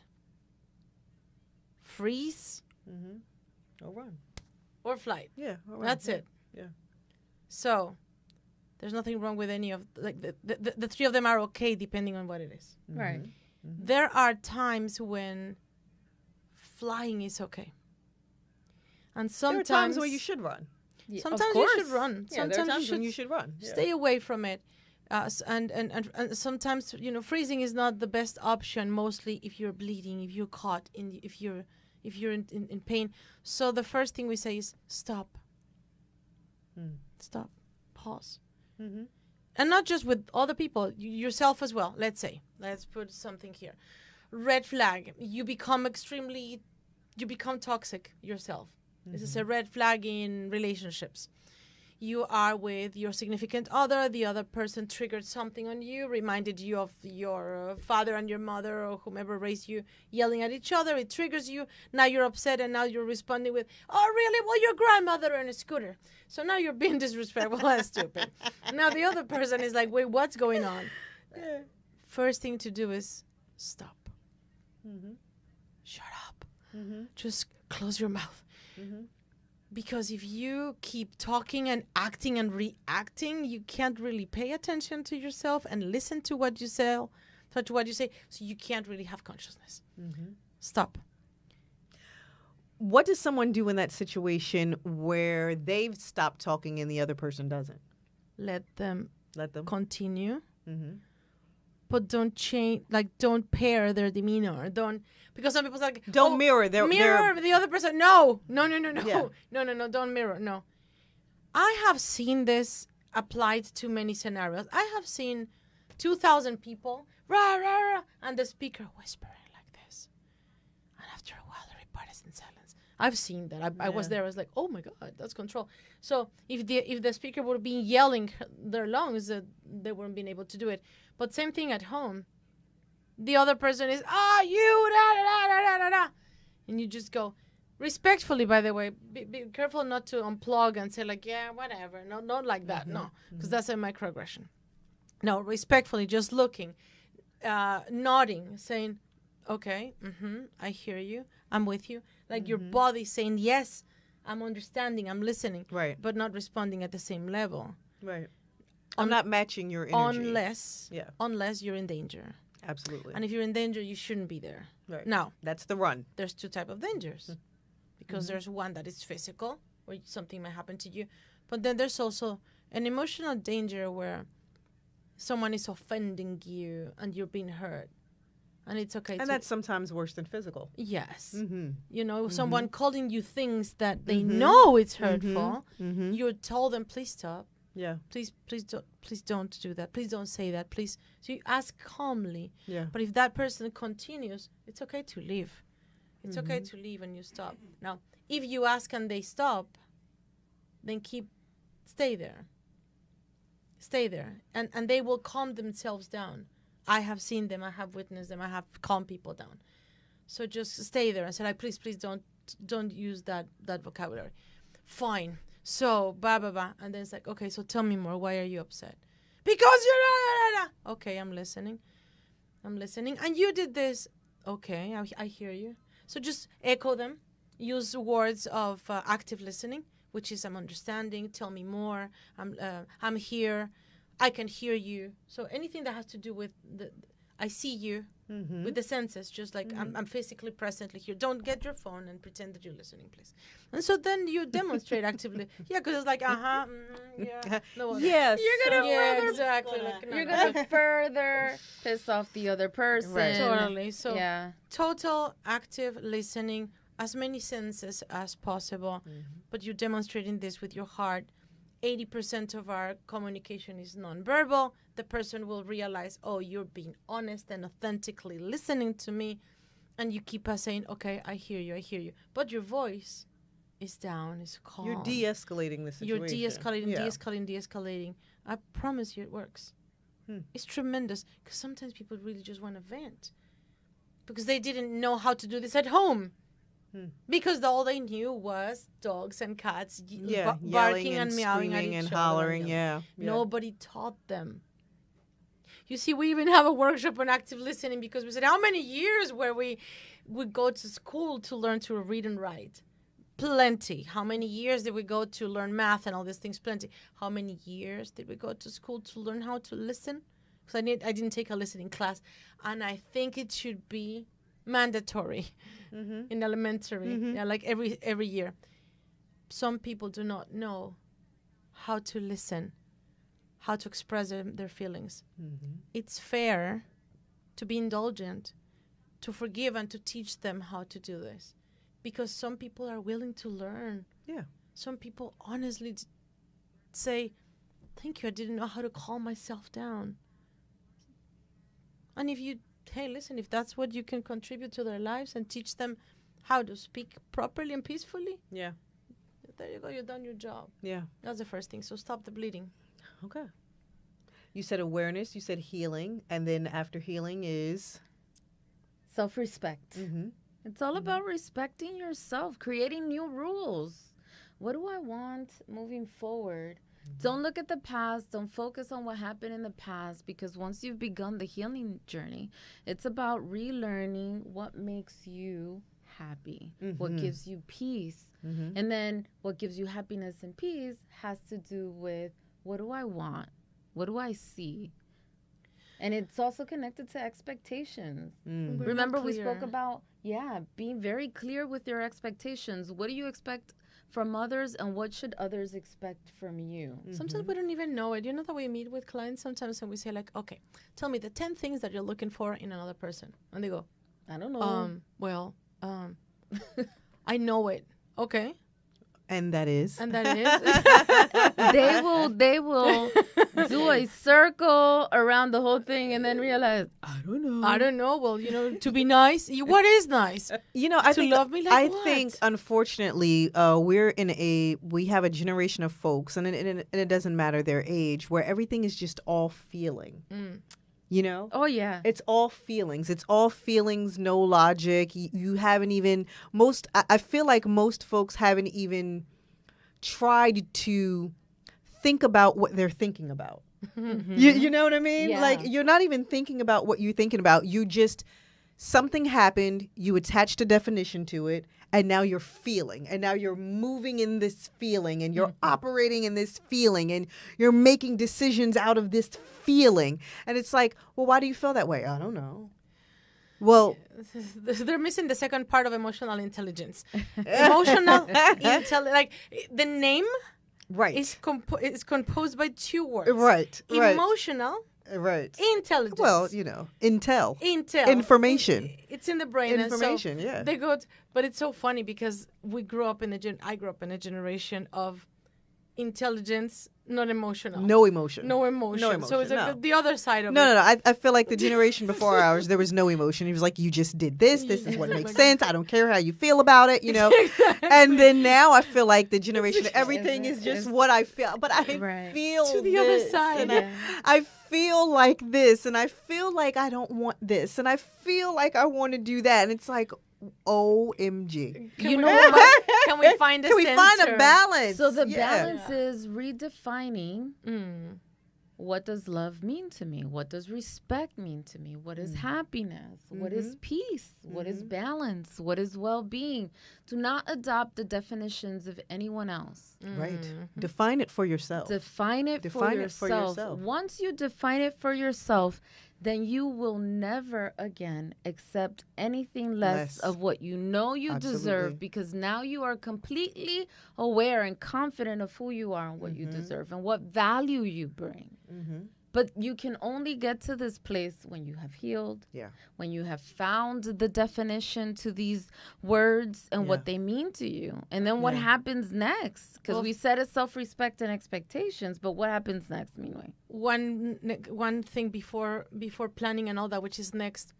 freeze, Or run. or flight. Yeah. Or run. That's it. Yeah. So there's nothing wrong with any of the 3 of them are okay depending on what it is. Right. There are times when flying is okay. And sometimes there are times where you should run. Sometimes you should run. Yeah, there are Sometimes times when you should run. Yeah. stay away from it. And sometimes freezing is not the best option. Mostly if you're bleeding, if you're caught if you're in pain. So the first thing we say is stop. Stop. Pause. And not just with other people, yourself as well. Let's put something here. Red flag. You become toxic yourself. This is a red flag in relationships. you are with your significant other, the other person triggered something on you, reminded you of your father and your mother or whomever raised you yelling at each other. It triggers you. Now you're upset and now you're responding with, oh, really? Well, your grandmother on a scooter. So now you're being disrespectful and stupid. Now the other person is like, wait, what's going on? First thing to do is stop. Shut up. Just close your mouth. Because if you keep talking and acting and reacting, you can't really pay attention to yourself and listen to what you say, so you can't really have consciousness. Stop. What does someone do in that situation where they've stopped talking and the other person doesn't? Let them continue. But don't change, don't pair their demeanor. Because some people say, like, don't mirror their the other person. No, Yeah. no, don't mirror. No. I have seen this applied to many scenarios. I have seen 2,000 people, rah, rah, rah, and the speaker whispering like this. And after a while, everybody is in silence. I've seen that. I was there. I was like, oh my God, that's control. So if the speaker would have been yelling their lungs, they wouldn't been able to do it. But same thing at home. The other person is, you, da, da, da, da, da, da. And you just go, respectfully, by the way, be careful not to unplug and say like, yeah, whatever. No, not like that. No, because that's a microaggression. No, respectfully, just looking, nodding, saying, okay, I hear you. I'm with you. Like your body saying, yes, I'm understanding, I'm listening. Right. But not responding at the same level. Right. I'm not matching your energy. Unless you're in danger. Absolutely. And if you're in danger, you shouldn't be there. Right. Now, that's the run. There's two types of dangers. Because there's one that is physical, where something might happen to you. But then there's also an emotional danger where someone is offending you and you're being hurt. And it's okay. And that's sometimes worse than physical. Yes. You know, someone calling you things that they know it's hurtful. You tell them, please stop. Yeah. Please don't do that. Please don't say that. Please. So you ask calmly. Yeah. But if that person continues, it's okay to leave. It's okay to leave and you stop. Now, if you ask and they stop, then stay there. Stay there. And they will calm themselves down. I have seen them. I have witnessed them. I have calmed people down. So just stay there and say, like, please don't use that vocabulary. Fine. So, blah, blah, blah. And then it's like, okay, so tell me more. Why are you upset? Because you're... Okay, I'm listening. And you did this. Okay, I hear you. So just echo them. Use words of active listening, which is I'm understanding. Tell me more. I'm here. I can hear you. So anything that has to do with I see you with the senses, just like I'm physically presently here. Don't get your phone and pretend that you're listening, please. And so then you demonstrate actively. Yeah, because it's like, yeah. No, yes. You're going to further... Exactly. You're going to further piss off the other person. Right. Totally. So total active listening, as many senses as possible. But you're demonstrating this with your heart. 80% of our communication is nonverbal. The person will realize, oh, you're being honest and authentically listening to me. And you keep saying, okay, I hear you. But your voice is down, is calm. You're de-escalating the situation. You're de-escalating. I promise you it works. It's tremendous. Because sometimes people really just want to vent. Because they didn't know how to do this at home. Because all they knew was dogs and cats barking and meowing at each and other hollering. Nobody taught them. You see, we even have a workshop on active listening because we said, how many years where we go to school to learn to read and write? Plenty. How many years did we go to learn math and all these things? Plenty. How many years did we go to school to learn how to listen? Because I didn't take a listening class. And I think it should be mandatory in elementary, like every year. Some people do not know how to listen, how to express their feelings. It's fair to be indulgent, to forgive, and to teach them how to do this, because some people are willing to learn. Some people honestly say, thank you, I didn't know how to calm myself down. And if that's what you can contribute to their lives and teach them how to speak properly and peacefully, there you go. You've done your job. Yeah. That's the first thing. So stop the bleeding. Okay. You said awareness. You said healing. And then after healing is? Self-respect. It's all about respecting yourself, creating new rules. What do I want moving forward? Don't look at the past. Don't focus on what happened in the past, because once you've begun the healing journey, it's about relearning what makes you happy, what gives you peace. And then what gives you happiness and peace has to do with, what do I want? What do I see? And it's also connected to expectations. Remember, we spoke about, being very clear with your expectations. What do you expect from others, and what should others expect from you? Sometimes we don't even know it. You know that we meet with clients sometimes and we say like, okay, tell me the 10 things that you're looking for in another person. And they go, I don't know. I know it. Okay. And that is? They will do a circle around the whole thing and then realize, I don't know. Well, to be nice. What is nice? I think love me like what? think unfortunately we have a generation of folks, and it doesn't matter their age, where everything is just all feeling. Oh yeah, it's all feelings. It's all feelings, no logic. You haven't even I feel like most folks haven't even tried to think about what they're thinking about. You know what I mean? Yeah. Like, you're not even thinking about what you're thinking about. You just, something happened, you attached a definition to it, and now you're feeling, and now you're moving in this feeling, and you're operating in this feeling, and you're making decisions out of this feeling. And it's like, well, why do you feel that way? I don't know. Well, they're missing the second part of emotional intelligence. Emotional like the name, right, is composed by 2 words. Right. Emotional. Right. Intelligence. Well, intel. Information. It's in the brain. Information, and so yeah. They go, but it's so funny because I grew up in a generation of intelligence, not emotional. No emotion. No emotion. So it's like the other side of it. No. I feel like the generation before ours, there was no emotion. He was like, you just did this. This is what makes sense. I don't care how you feel about it, Exactly. And then now I feel like the generation, everything is just what I feel. But I feel to the other side. And I feel like this, and I feel like I don't want this, and I feel like I want to do that. And it's like, OMG. Can we find a balance? So the balance is redefining what does love mean to me? What does respect mean to me? What is happiness? What is peace? What is balance? What is well-being? Do not adopt the definitions of anyone else. Right. Define it for yourself. Define it for yourself. Once you define it for yourself, then you will never again accept anything less of what you know you deserve, because now you are completely aware and confident of who you are and what you deserve and what value you bring. But you can only get to this place when you have healed, when you have found the definition to these words and what they mean to you. And then what happens next? Because we said it's self-respect and expectations, but what happens next, meanwhile? One thing before planning and all that, which is next,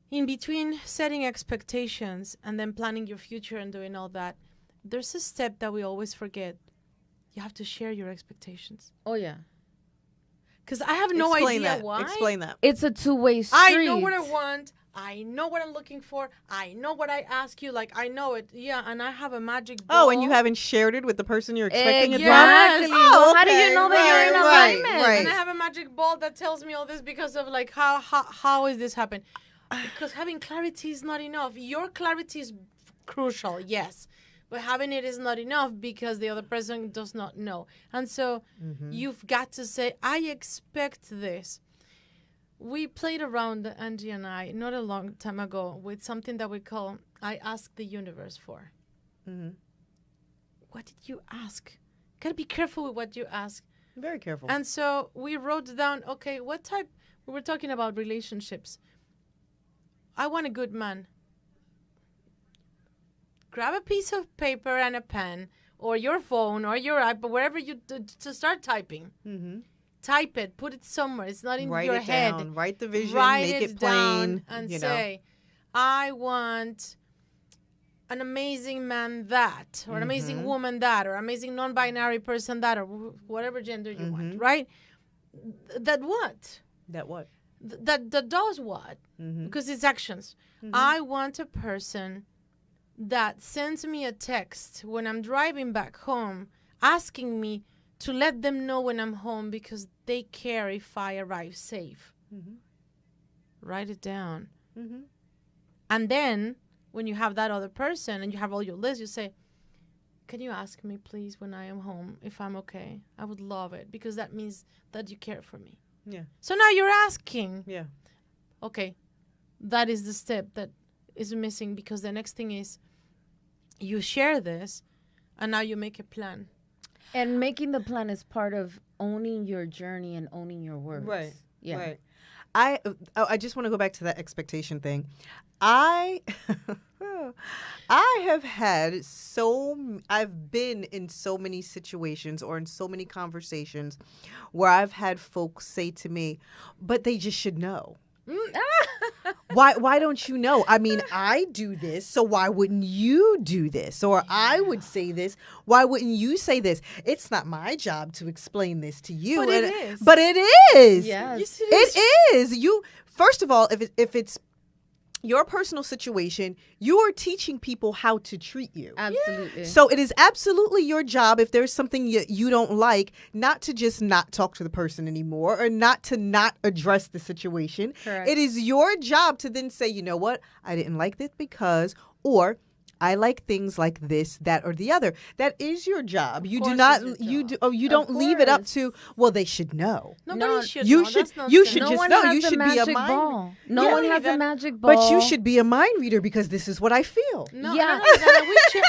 in between setting expectations and then planning your future and doing all that, there's a step that we always forget. You have to share your expectations. Oh, yeah. Because I have no idea why. Explain that. It's a two-way street. I know what I want. I know what I'm looking for. I know what I ask you. Like, I know it. Yeah, and I have a magic ball. Oh, and you haven't shared it with the person you're expecting it from? Exactly. Oh, okay. How do you know that you're in alignment? Right. And I have a magic ball that tells me all this because of, like, how is this happen? Because having clarity is not enough. Your clarity is crucial, yes. But having it is not enough because the other person does not know. And so you've got to say, I expect this. We played around, Angie and I, not a long time ago, with something that we call, I ask the universe for. What did you ask? Got to be careful with what you ask. Very careful. And so we wrote down, okay, what type, we were talking about relationships. I want a good man. Grab a piece of paper and a pen, or your phone, or your iPad, wherever you to start typing. Type it, put it somewhere. It's not in your head. Down. Write the vision, Write make it down plain, and say, I want an amazing man that, or an amazing woman that, or amazing non-binary person that, or whatever gender you want, right? That what? That what? That does what? Because it's actions. I want a person that sends me a text when I'm driving back home asking me to let them know when I'm home because they care if I arrive safe. Write it down. And then when you have that other person and you have all your list, you say, can you ask me, please, when I am home, if I'm okay? I would love it because that means that you care for me. Yeah. So now you're asking. Yeah. Okay. That is the step that is missing because the next thing is you share this and now you make a plan. And making the plan is part of owning your journey and owning your words. Right. Yeah. Right. I just want to go back to that expectation thing. I I've been in so many situations or in so many conversations where I've had folks say to me, but they just should know. Why don't you know? I mean, I do this, so why wouldn't you do this? Or I would say this, why wouldn't you say this? It's not my job to explain this to you. But it is. But it is. Yes. It is. You, first of all, if it's your personal situation, you are teaching people how to treat you. Absolutely. So it is absolutely your job, if there's something you don't like, not to just not talk to the person anymore or not to not address the situation. Correct. It is your job to then say, you know what, I didn't like this because, or I like things like this, that, or the other. That is your job. You do not. You do. Oh, you don't leave it up to. Well, they should know. Nobody should You know. should. That's You should No just one know. has You a should be a magic mind. ball. No Yeah. one has a magic ball. But you should be a mind reader because this is what I feel. No, Yeah.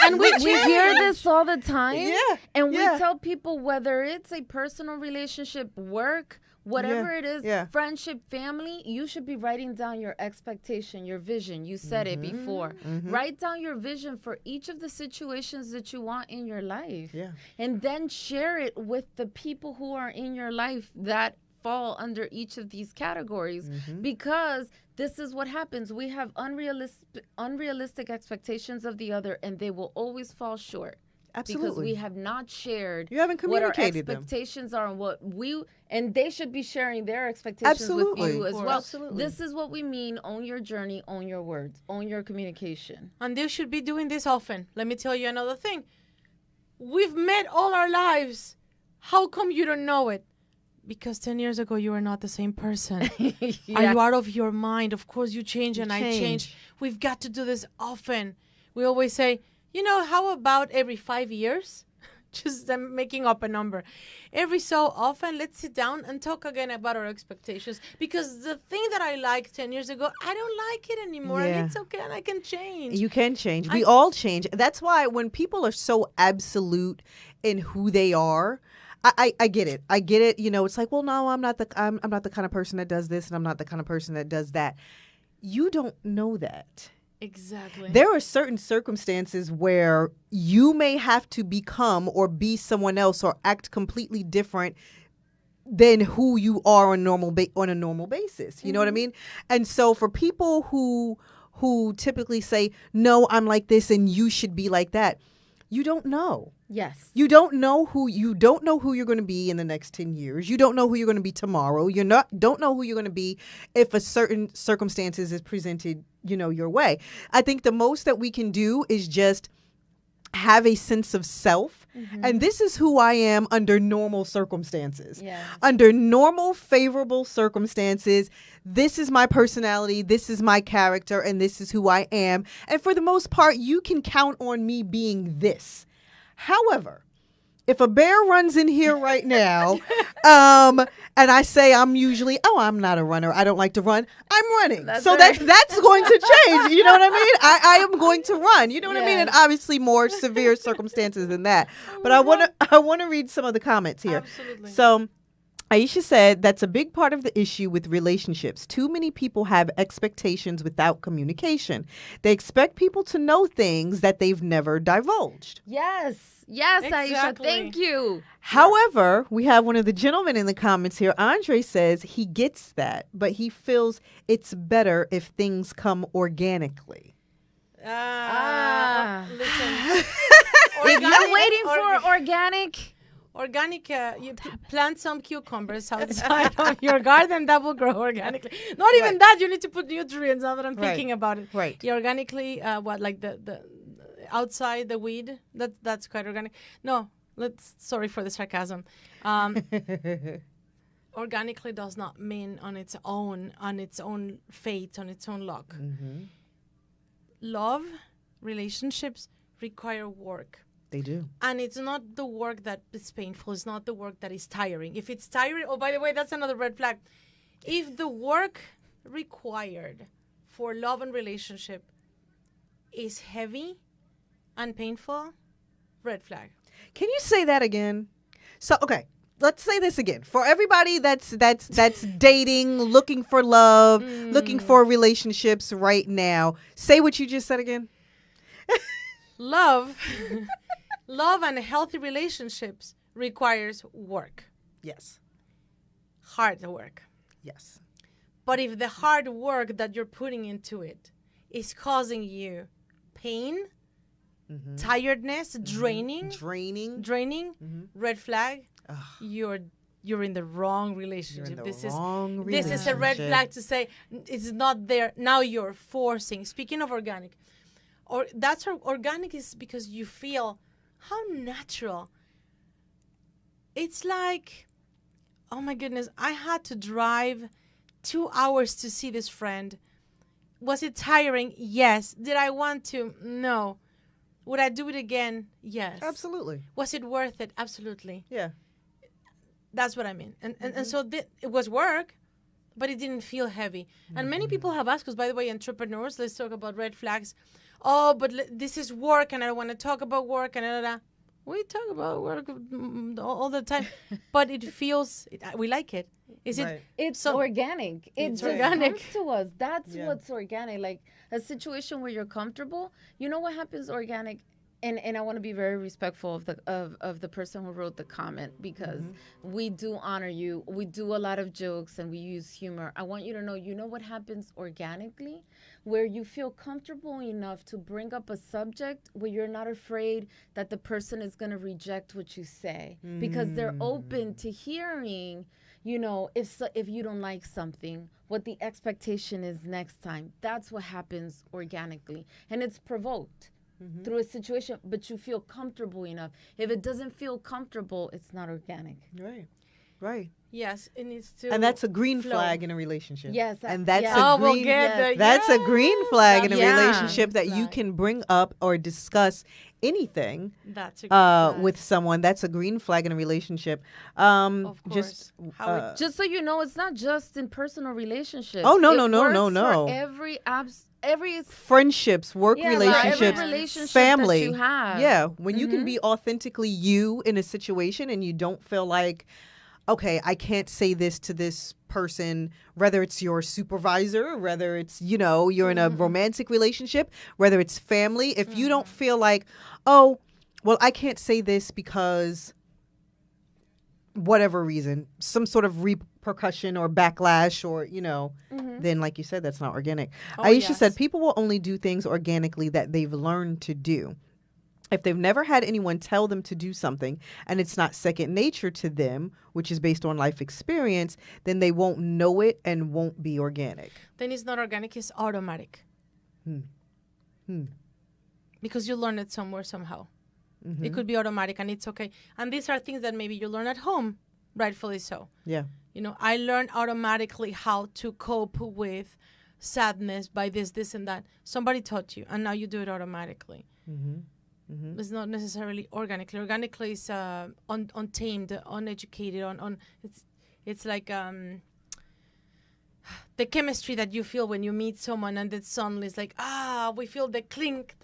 and we hear this all the time. Yeah. And we Yeah. tell people whether it's a personal relationship, work, whatever Yeah. it is, Yeah. friendship, family, you should be writing down your expectation, your vision. You said it before. Write down your vision for each of the situations that you want in your life. Yeah. And then share it with the people who are in your life that fall under each of these categories, because this is what happens. We have unrealistic expectations of the other, and they will always fall short. Absolutely. Because we have not shared You haven't communicated what our them. expectations are and and they should be sharing their expectations with you as well. Absolutely. This is what we mean: own your journey, own your words, own your communication. And they should be doing this often. Let me tell you another thing. We've met all our lives. How come you don't know it? Because 10 years ago, you were not the same person. Are you out of your mind? Of course you change and I change. We've got to do this often. We always say, how about every 5 years? Just I'm making up a number. Every so often, let's sit down and talk again about our expectations. Because the thing that I liked 10 years ago, I don't like it anymore. Yeah. And it's okay and I can change. You can change. We all change. That's why when people are so absolute in who they are, I get it. I get it. It's like, well, no, I'm not the kind of person that does this, and I'm not the kind of person that does that. You don't know that. Exactly. There are certain circumstances where you may have to become or be someone else or act completely different than who you are on a normal basis. You know what I mean? And so for people who typically say, no, I'm like this and you should be like that, you don't know. Yes. You don't know who you're going to be in the next 10 years. You don't know who you're going to be tomorrow. Don't know who you're going to be if a certain circumstances is presented, your way. I think the most that we can do is just have a sense of self. And this is who I am under normal circumstances. Yeah. Under normal, favorable circumstances, this is my personality, this is my character, and this is who I am. And for the most part, you can count on me being this. However, if a bear runs in here right now, and I say I'm not a runner, I don't like to run, I'm running. That's going to change. You know what I mean? I am going to run. You know what I mean? And obviously more severe circumstances than that. But I want to read some of the comments here. Absolutely. So Aisha said that's a big part of the issue with relationships. Too many people have expectations without communication. They expect people to know things that they've never divulged. Yes, exactly. Aisha, thank you. However, we have one of the gentlemen in the comments here. Andre says he gets that, but he feels it's better if things come organically. Listen. If you're waiting for organic, you plant some cucumbers outside of your garden that will grow organically. Not even that, you need to put nutrients. Now that I'm thinking about it, Right? Yeah, organically, like the outside the weed that's quite organic. No, sorry for the sarcasm. Organically does not mean on its own fate, on its own luck. Love, relationships require work. They do. And it's not the work that is painful. It's not the work that is tiring. If it's tiring, oh, by the way, that's another red flag. If the work required for love and relationship is heavy and painful, red flag. Can you say that again? So, okay, let's say this again. For everybody that's dating, looking for love, looking for relationships right now, say what you just said again. Love and healthy relationships requires work. Yes. Hard work. Yes. But if the hard work that you're putting into it is causing you pain, tiredness, draining, red flag, you're in the wrong relationship. This is a red flag to say it's not there. Now you're forcing. Speaking of organic, organic is because you feel how natural. It's like, oh my goodness, I had to drive 2 hours to see this friend. Was it tiring? Yes. Did I want to? No. Would I do it again? Yes. Absolutely. Was it worth it? Absolutely. Yeah. That's what I mean. And so it was work, but it didn't feel heavy. And many people have asked us, by the way, entrepreneurs, let's talk about red flags. Oh, but this is work, and I don't want to talk about work, and we talk about work all the time, but it feels, we like it. Is it? It's organic. It's organic comes to us. That's what's organic. Like a situation where you're comfortable. You know what happens organic? And I want to be very respectful of the person who wrote the comment, because we do honor you. We do a lot of jokes and we use humor. I want you to know what happens organically, where you feel comfortable enough to bring up a subject where you're not afraid that the person is going to reject what you say, because they're open to hearing, if you don't like something, what the expectation is next time. That's what happens organically. And it's provoked. Through a situation, but you feel comfortable enough. If it doesn't feel comfortable, it's not organic. Right. Yes, it needs to. And that's a green flag in a relationship. Yes, and that's a green flag in a relationship that you can bring up or discuss anything. That's a green flag. With someone. That's a green flag in a relationship. Of course. Just so you know, it's not just in personal relationships. Oh no. For every friendships, work relationships, family. That you have. Yeah, when you can be authentically you in a situation and you don't feel like, okay, I can't say this to this person, whether it's your supervisor, whether it's, you're in a romantic relationship, whether it's family. If you don't feel like, oh, well, I can't say this because whatever reason, some sort of repercussion or backlash or, then like you said, that's not organic. Aisha said people will only do things organically that they've learned to do. If they've never had anyone tell them to do something and it's not second nature to them, which is based on life experience, then they won't know it and won't be organic. Then it's not organic, it's automatic. Because you learn it somewhere, somehow. It could be automatic and it's okay. And these are things that maybe you learn at home, rightfully so. Yeah. I learned automatically how to cope with sadness by this, and that. Somebody taught you, and now you do it automatically. It's not necessarily organically. Organically is untamed, uneducated. It's like the chemistry that you feel when you meet someone, and then suddenly it's like, we feel the clink.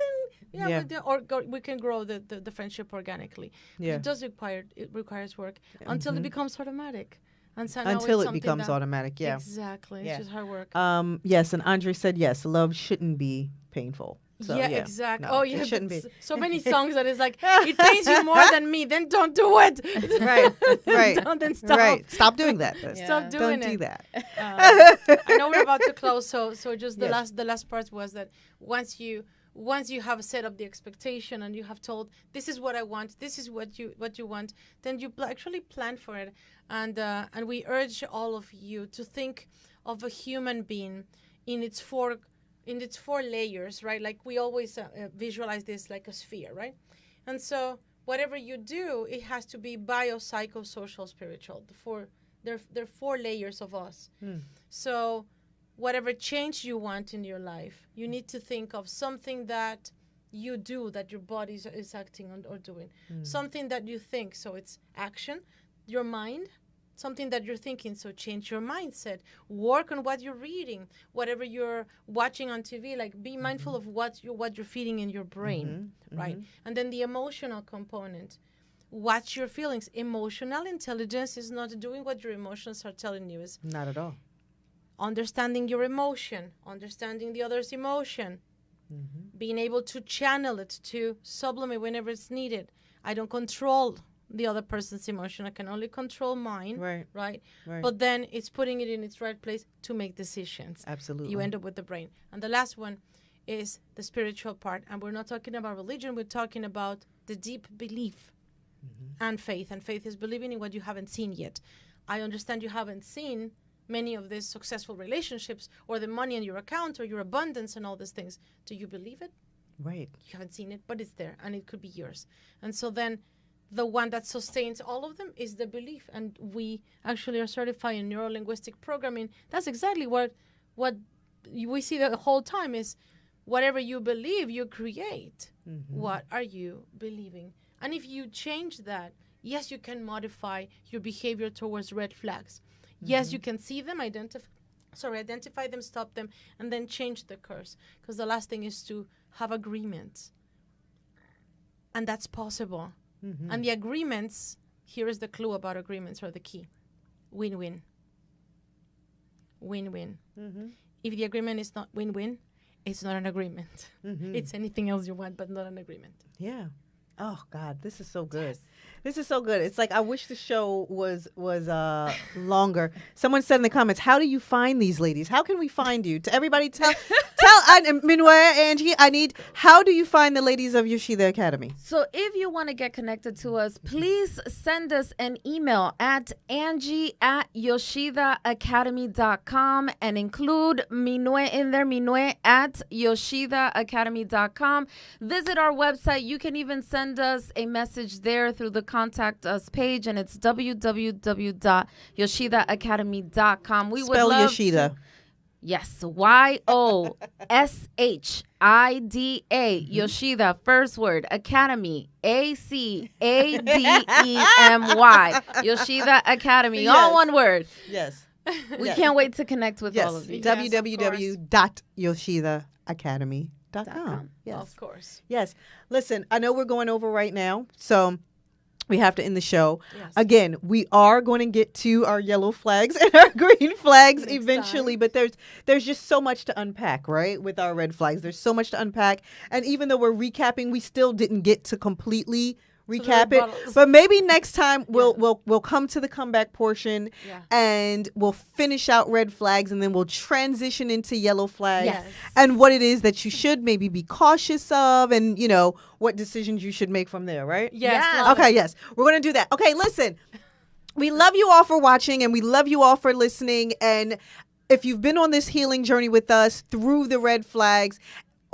We can grow the friendship organically. Yeah. It requires work until it becomes automatic. And so until it becomes automatic, yeah. Exactly. It's just hard work. Yes, and Andre said yes, love shouldn't be painful. So, exactly. No, it shouldn't be. So many songs that is like, it pains you more than me, then don't do it. Right. Then stop. Right. Stop doing that. Stop doing Don't it. do that. I know we're about to close, so just the last part was that once you once you have set up the expectation and you have told, this is what I want, this is what you want, then you actually plan for it. And we urge all of you to think of a human being in its four layers, right? Like we always visualize this like a sphere, right? And so whatever you do, it has to be bio, psycho, social, spiritual. There are 4 layers of us. So whatever change you want in your life, you need to think of something that you do, that your body is acting on or doing. Something that you think, so it's action. Your mind, something that you're thinking, so change your mindset. Work on what you're reading, whatever you're watching on TV, like be mindful of what you're feeding in your brain, right? And then the emotional component. Watch your feelings. Emotional intelligence is not doing what your emotions are telling you. Is not at all. Understanding your emotion, understanding the other's emotion, being able to channel it, to sublimate whenever it's needed. I don't control the other person's emotion. I can only control mine, right? But then it's putting it in its right place to make decisions. Absolutely. You end up with the brain. And the last one is the spiritual part. And we're not talking about religion. We're talking about the deep belief and faith. And faith is believing in what you haven't seen yet. I understand you haven't seen many of these successful relationships or the money in your account or your abundance and all these things. Do you believe it? Right. You haven't seen it, but it's there and it could be yours. And so then the one that sustains all of them is the belief. And we actually are certified in neuro-linguistic programming. That's exactly what we see the whole time is whatever you believe, you create. What are you believing? And if you change that, yes, you can modify your behavior towards red flags. Yes, you can see them, identify them, stop them, and then change the curse. Because the last thing is to have agreements. And that's possible. And the agreements, here is the clue about agreements, or the key. Win-win. Win-win. If the agreement is not win-win, it's not an agreement. It's anything else you want, but not an agreement. Yeah. Oh, God, this is so good. Yes. This is so good. It's like I wish the show was longer. Someone said in the comments, how do you find these ladies? How can we find you? To everybody, tell Minwaya, Angie, how do you find the ladies of Yoshida Academy? So if you want to get connected to us, please send us an email at Angie@YoshidaAcademy.com and include Minue in there, Minue@YoshidaAcademy.com. Visit our website. You can even send us a message there through the contact us page, and it's www.YoshidaAcademy.com. We would love Yoshida. Yes, YOSHIDA, Yoshida, first word, Academy, ACADEMY, Yoshida Academy, all one word. Yes. We can't wait to connect with all of you. www.YoshidaAcademy.com. Yes. Of course. Yes. Listen, I know we're going over right now, so we have to end the show. Yes. Again, we are going to get to our yellow flags and our green flags eventually, but there's just so much to unpack, right? With our red flags, there's so much to unpack. And even though we're recapping, we still didn't get to completely recap it. But maybe next time we'll come to the comeback portion and we'll finish out red flags, and then we'll transition into yellow flags and what it is that you should maybe be cautious of, and what decisions you should make from there, right? Yes. Okay, yes. We're going to do that. Okay, listen. We love you all for watching, and we love you all for listening. And if you've been on this healing journey with us through the red flags,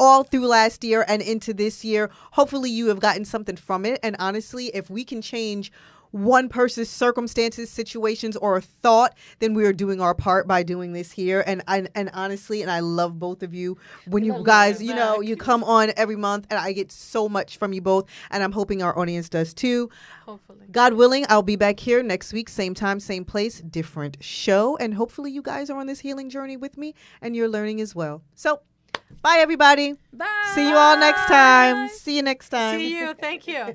all through last year and into this year, hopefully you have gotten something from it. And honestly, if we can change one person's circumstances, situations, or a thought, then we are doing our part by doing this here. And honestly, and I love both of you. When you guys, you come on every month, and I get so much from you both, and I'm hoping our audience does too. Hopefully. God willing, I'll be back here next week, same time, same place, different show. And hopefully you guys are on this healing journey with me, and you're learning as well. So, bye, everybody. Bye. See you all next time. See you next time. See you. Thank you.